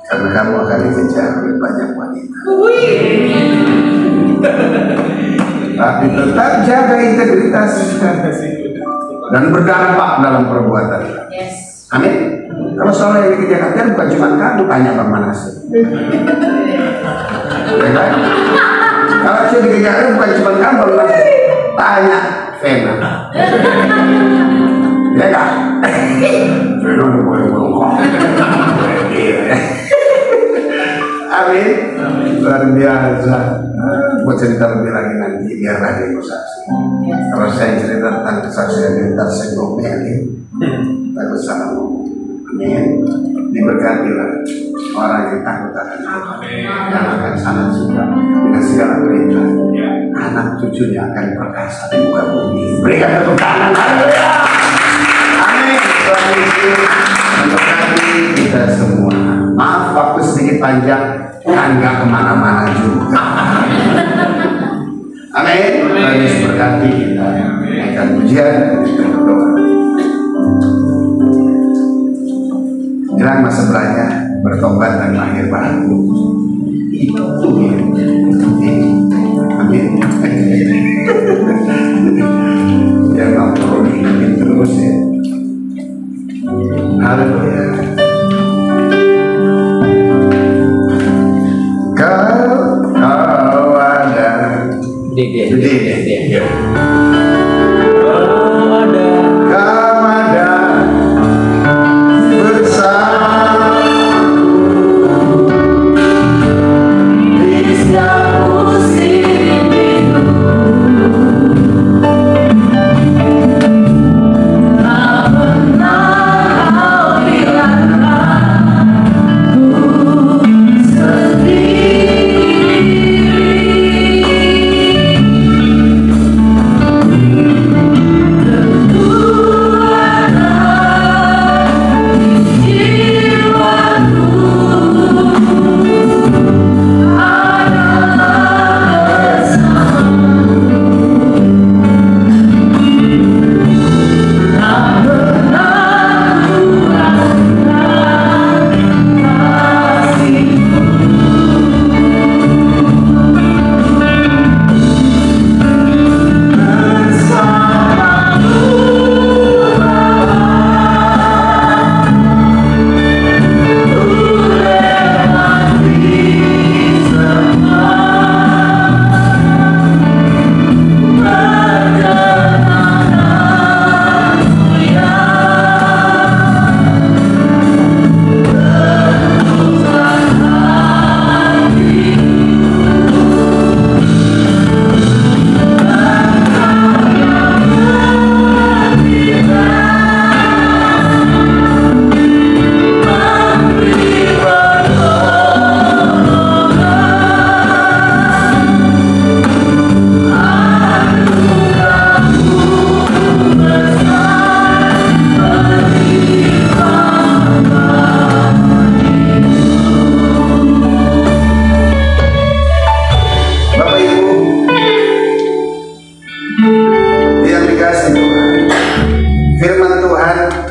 Karena kamu akan dikejar oleh banyak wanita. Tapi tetap jaga integritas dan berdampak dalam perbuatan. Amin. Kalau soal yang dikejar-kejar bukan cuma kamu, tanya Bang Manas. Ya kan? Kalau saya dikejar bukan cuma kamu, Bang Manas. Tanya Vena. Ya kan? Vena udah boleh ngomong. Amin. Luar biasa. Buat cerita lebih lagi nanti biar lagi saksi. Kalau saya cerita tentang kesaksian mental saya ngomelin, takut salah ngomong. Amin. Diberkatilah orang yang takut akan Allah, yang akan sangat suka dengan segala perintah. Anak cucunya akan perkasa di muka bumi. Berikan tepuk tangan. Haleluya. Amin. Tuhan Yesus memberkati kita semua. Maaf waktu sedikit panjang, kan nggak kemana-mana juga. Amin. Tuhan Yesus berkati kita. Akan pujian dan kita berdoa. Jelang masa belajar, bertobat dan lahir baru. Itu ya. Amin. Ya mau perlu diingat terus ya. Haleluya. Kau ada. Dede. Kau ada bersama di setiap musim itu. Tak pernah kau bilang aku sendiri.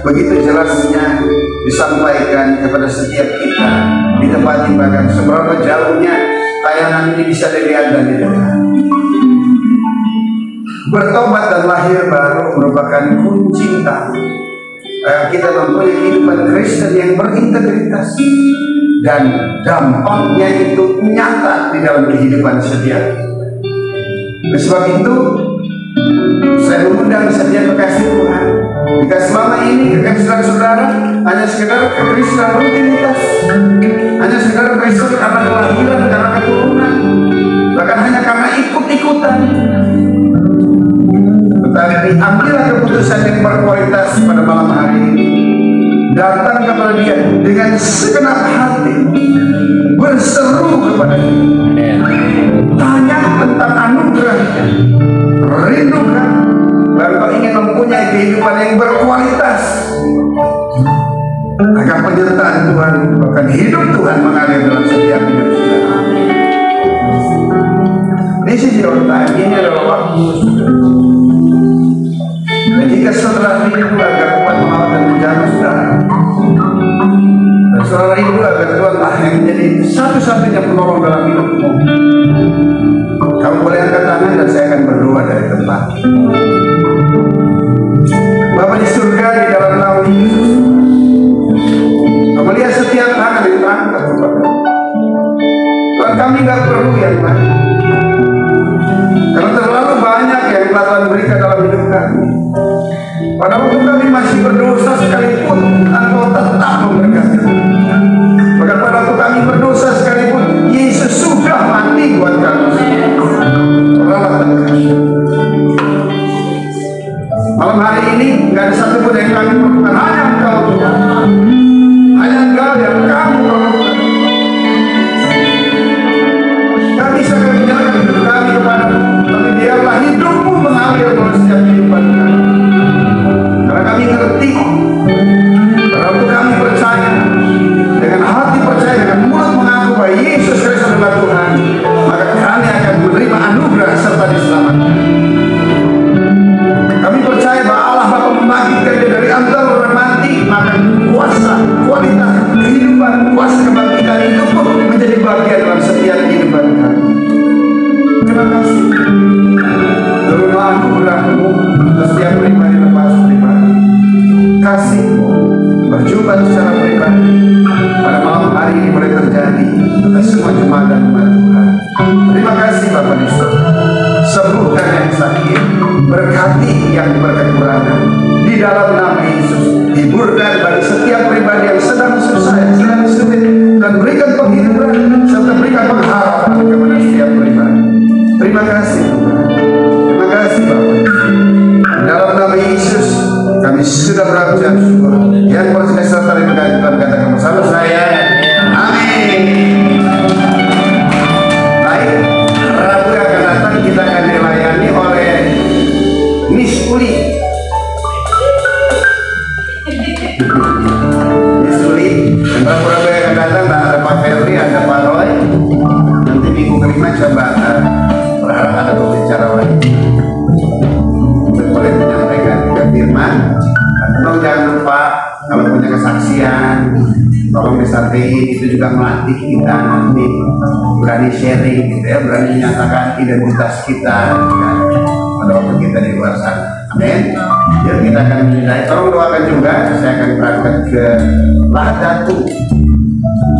begitu jelasnya disampaikan kepada setiap kita di tempat ibadah. Seberapa jauhnya tayangan ini bisa dilihat dan didengar. Bertobat dan lahir baru merupakan kunci utama kita mempunyai kehidupan Kristen yang berintegritas, dan dampaknya itu nyata di dalam kehidupan setiap. Oleh sebab itu saya mengundang setiap kekasih Tuhan, jika selama ini kekasih saudara hanya sekedar kekristenan rutinitas, hanya sekedar Kristen karena kelahiran, karena keturunan, bahkan hanya karena ikut-ikutan, tetapi ambillah keputusan yang berkualitas pada malam hari ini. Datang kepada Dia dengan segenap hati, berseru kepada Dia, tanya tentang anugerah-Nya, rindukan, lalu kau ingin mempunyai kehidupan yang berkualitas, agar penyertaan Tuhan, bahkan hidup Tuhan mengalir dalam setiap hidup kita. This is your time. Ini adalah waktu. Dan jika saudara rindu agar Tuhan mengawal dan menjaga saudara, dan saudara rindu agar Tuhan lah yang menjadi satu-satunya penolong dalam hidupmu, kamu boleh angkat tangan dan saya akan berdoa dari tempat. Bapa di surga, di dalam nama Yesus, kamu lihat setiap tangan yang terangkat kepada Tuhan. Kami gak perlu yang lain, karena terlalu banyak yang telah Tuhan berikan dalam hidup kami. Pada waktu kami masih berdosa sekalipun, Engkau tetap memberkati. Bahkan pada waktu kami berdosa sekalipun, Yesus sudah mati buat kami. Malam hari ini nggak ada satu pun yang kami perlukan, hanya Engkau Tuhan, hanya Engkau yang kami perlukan. Kami sangat menyerahkan hidup kami kepada, tapi biarlah hidupmu mengalir dalam setiap kehidupan kami. Karena kami ngerti, pada waktu kami percaya, dengan hati percaya, dengan mulut mengaku bahwa Yesus Kristus adalah Tuhan, maka kami akan menerima anugerah serta diselamatkan. Kami percaya bahwa Allah Bapa membangkitkan Dia dari antara orang mati, maka kuasa, kualitas kehidupan, kuasa kebangkitan itu pun menjadi bagian dalam setiap kehidupan kami. Terima kasih. Turunlah anugerah-Mu untuk setiap pribadi lepas pribadi. Kasih-Mu berjumpa secara pribadi pada malam hari ini boleh terjadi atas semua jemaat dan umat Tuhan. Terima kasih Bapa di surga. Sembuhkan yang sakit, berkati yang berkekurangan di dalam nama Yesus. Hiburkan bagi setiap pribadi yang sedang susah, yang sedang sulit, dan berikan penghiburan serta berikan pengharapan kepada setiap pribadi. Terima kasih Tuhan. Terima kasih Bapak. Dalam nama Yesus kami sudah berucap syukur. Yang bersedia serta dalam katakan bersama saya, amin. Baik, Rabu yang akan datang kita akan dilayani oleh Miss Uli. Miss Uli, dan Rabu yang akan datang ada Pak Ferry, ada Pak Roy. Nanti minggu kelima coba berharap ada pembicara lain untuk boleh menyampaikan juga firman. Tolong jangan lupa kalau punya kesaksian, tolong disertai, itu juga melatih kita nanti berani sharing gitu ya, berani menyatakan identitas kita kan, pada waktu kita di luar sana. Amin. Jadi kita akan menilai. Tolong doakan juga, saya akan berangkat ke Ladatu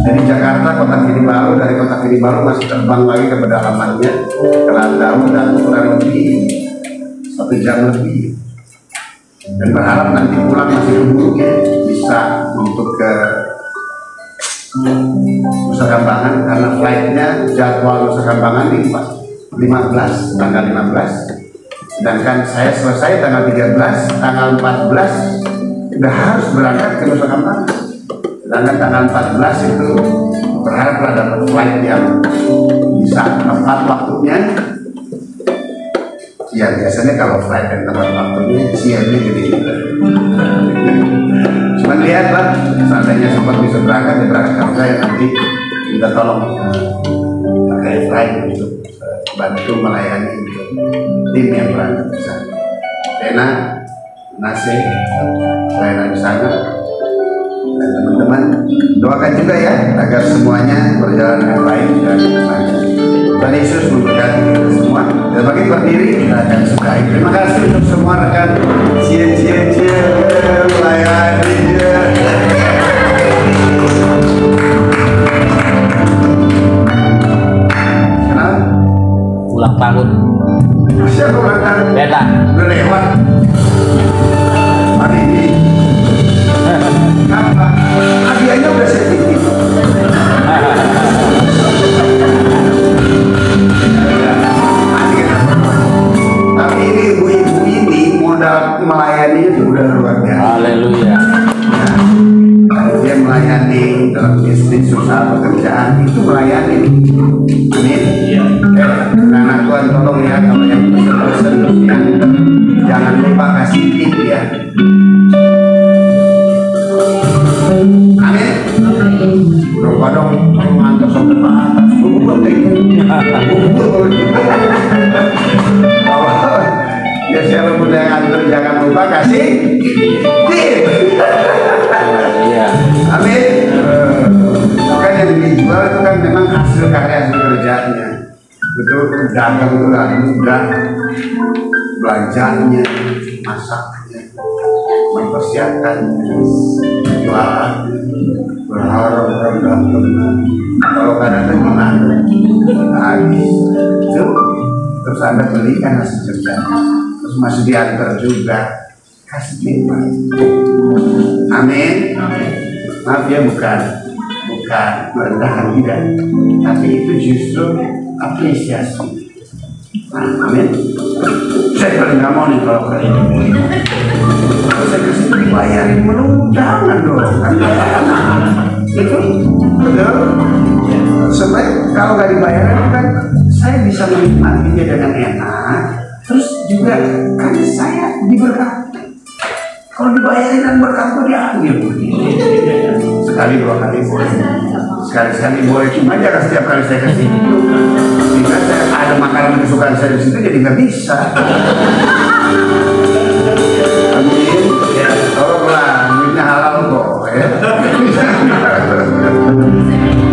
dari Jakarta, Kota Kinabalu. Dari Kota Kinabalu masih terbang lagi ke pedalamannya ke Ladatu, dan kurang lebih 1 jam lebih. Dan berharap nanti pulang masih keburu ya, bisa untuk ke Nusa Kambangan, karena flightnya jadwal Nusa Kambangan di 15, tanggal 15. Sedangkan saya selesai tanggal 13, tanggal 14 sudah harus berangkat ke Nusa Kambangan. Sedangkan tanggal 14 itu berharaplah dapat flight yang bisa tepat waktunya. Ya biasanya kalau flight yang tepat waktunya siangnya jadi cuman lihatlah, seandainya sempat bisa berangkat ya berangkat. Kalau saya nanti minta tolong pakai flight untuk bantu melayani untuk tim yang berangkat ke sana. Rena Nasi, pelayanan di sana. Dan teman-teman doakan juga ya agar semuanya berjalan dengan baik dan lancar. Tuhan Yesus memberkati kita semua. Dan bagi berdiri kita akan sudahi. Terima kasih untuk semua rekan cie melayani. Kenapa? Ulang tahun. Siapa ulang tahun? Beta. Udah lewat. Hari ini. Apa? Hadiahnya udah saya titip. Tapi ini ibu-ibu ini modal melayani sudah luar biasa. Haleluya. Dia melayani dalam bisnis, usaha, pekerjaan itu melayani. Amin. Iya. Anak Tuhan tolong ya kalau yang pesen-pesen terus yang jangan lupa kasih tip ya. Amin. Kadang mantap sampai ke atas. Bubur ya siapa pun yang antar jangan lupa kasih tip. Iya. Amin. Kan yang dijual itu kan memang hasil karya kerjanya. Betul, dagang itu lah mudah, belanjanya, masaknya, mempersiapkan jualan, berharap rendah. Kalau kadang gimana habis itu terus Anda belikan hasil kerja, terus masih diantar juga kasih timbal. Amin. Maaf ya, bukan merendahkan tidak, tapi itu justru apresiasi. Nah, amin. Saya paling nggak mau nih kalau kali ini. Kalau saya kesini dibayarin melulu, jangan dong. Itu betul. Sebaik kalau nggak dibayarin kan saya bisa menikmatinya dengan enak. Terus juga kan saya diberkati. Kalau dibayarin dan berkat itu diambil. Sekali dua kali boleh. Sekali-sekali boleh, cuma jangan setiap kali saya kasih itu. Jika saya ada makanan kesukaan saya di situ jadi nggak bisa. Amin. Ya, tolonglah, duitnya halal kok. Ya.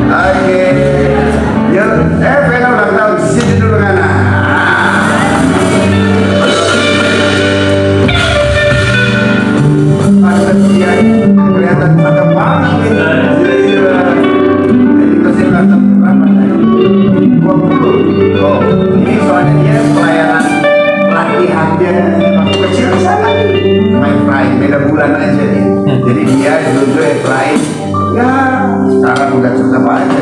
Oke. Yuk, Vena ulang tahun, sini dulu Vena. Dia kelihatan pada banget ini. Jadi masih kelihatan berapa tadi? 20. Oh, ini soalnya dia pelayanan latihannya waktu kecil di sana. Main flying, beda bulan aja nih. Jadi dia dulu flying. Ya, sekarang udah tetap aja.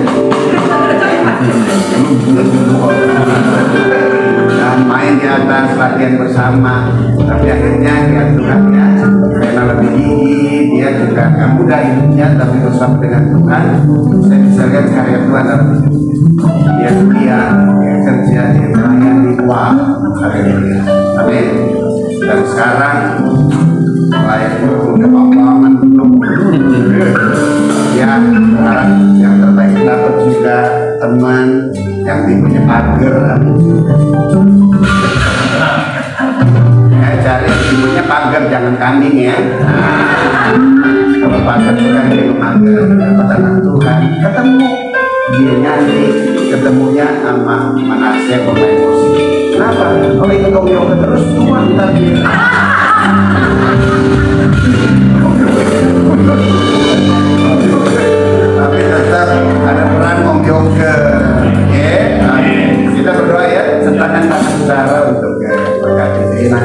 Dan main di atas latihan bersama. Tapi akhirnya dia Tuhan ya. Karena lebih gigih, dia juga gak mudah hidupnya, tapi bersama dengan Tuhan, saya bisa lihat karya Tuhan dalam hidupnya. Dia kuliah, dia kerja, dia melayani, wah, haleluya. Amin. Dan sekarang melayani udah pahlawan belum. Ya, yang terbaik dapat juga teman yang tipenya pagar. Cari ibunya pagar, jangan kambing ya. Kalau pagar itu kan dia memagar dapat anak Tuhan. Ketemu dia nyanyi, ketemunya sama Manasya pemain musik. Kenapa? Kalau ikut Om Yoga terus tua ntar dia. Tapi tetap ada peran Om Yoga. Kita berdoa ya, sertakan tangan saudara untuk berkati Vena.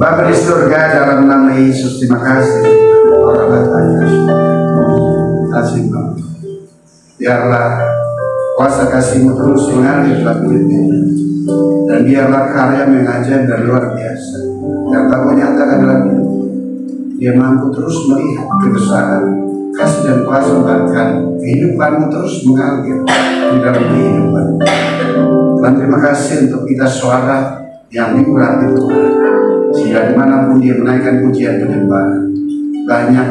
Bapa di surga, dalam nama Yesus, terima kasih. Orang bertanya, kasih Bapa. Biarlah kuasa kasih-Mu terus mengalir dalam hidupnya, dan biarlah karya mengajar dan luar biasa yang Kau nyatakan dalam hidup. Dia mampu terus melihat kebesaran, kasih dan kuasa, bahkan kehidupan-Mu terus mengalir di dalam kehidupan. Dan terima kasih untuk kita suara yang diurapi Tuhan, sehingga dimanapun dia menaikkan pujian penyembahan, banyak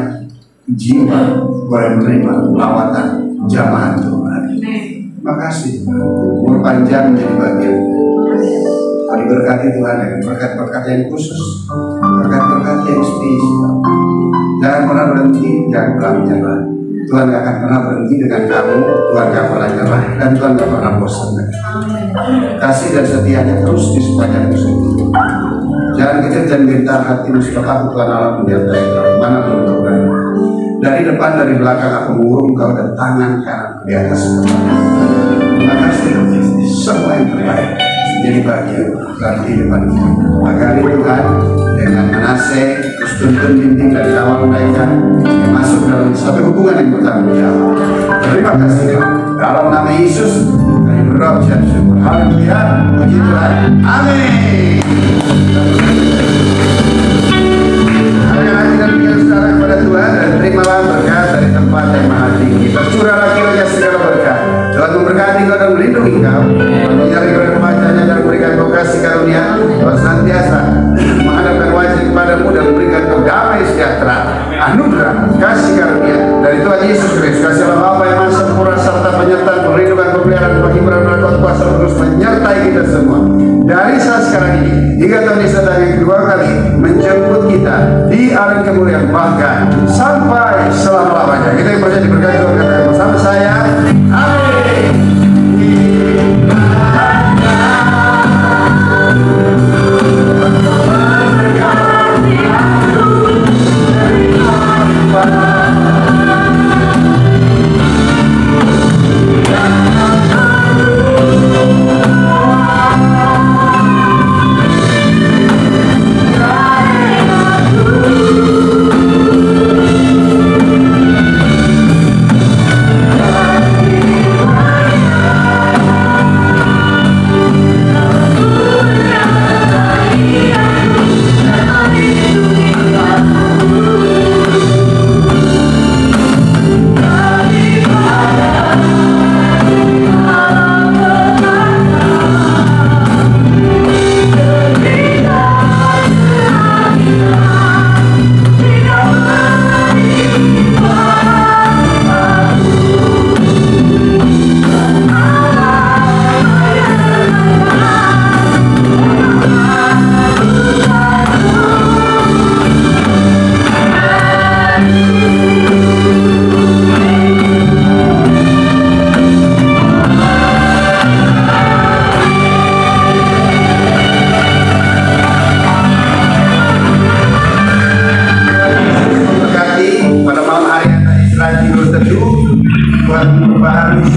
jiwa boleh menerima lawatan jamaah Tuhan. Terima kasih, umur panjang menjadi bagian. Kau diberkati Tuhan dengan berkat-berkat yang khusus. berkat-berkat yang spesial. Jangan pernah berhenti, jangan pernah menyerah. Tuhan gak akan pernah berhenti dengan kamu, Tuhan gak pernah nyerah, dan Tuhan gak pernah bosan. Kasih dan setianya terus di sepanjang musim. Jangan kecil dan gentar hatimu, sebab aku Tuhan Allah menyertai kau mana pun kau berada. Dari depan, dari belakang aku mengurung kau, dan tangan kanan di atas kepala. Terima kasih semua yang terbaik jadi bagian dalam kehidupan kita. Maka Tuhan dengan Manase terus tuntun bimbing dan kawal mereka yang masuk dalam satu hubungan yang bertanggung jawab. Terima kasih dalam nama Yesus kami berdoa dan syukur. Haleluya, puji Tuhan, amin. Hari-hari dan tinggal saudara kepada Tuhan, dan terimalah berkat dari tempat yang maha tinggi. Tercurahlah kiranya segala berkat. Tuhan memberkati kau dan melindungi kau, menyari kepada dan memberikan kau kasih karunia. Tuhan senantiasa menghadapkan wajah kepadamu dan memberikan kau damai sejahtera, anugerah, kasih karunia dari Tuhan Yesus Kristus. Kasih Allah Bapa yang Maha Sempurna serta penyertaan, perlindungan, pemeliharaan, penghiburan, berkat kuasa terus menyertai kita semua dari saat sekarang ini hingga Tuhan Yesus datang yang kedua kali menjemput kita di alam kemuliaan, bahkan sampai selama-lamanya. Kita yang percaya diberkati Tuhan, katakan bersama saya, amin. Tuhan memperbaharui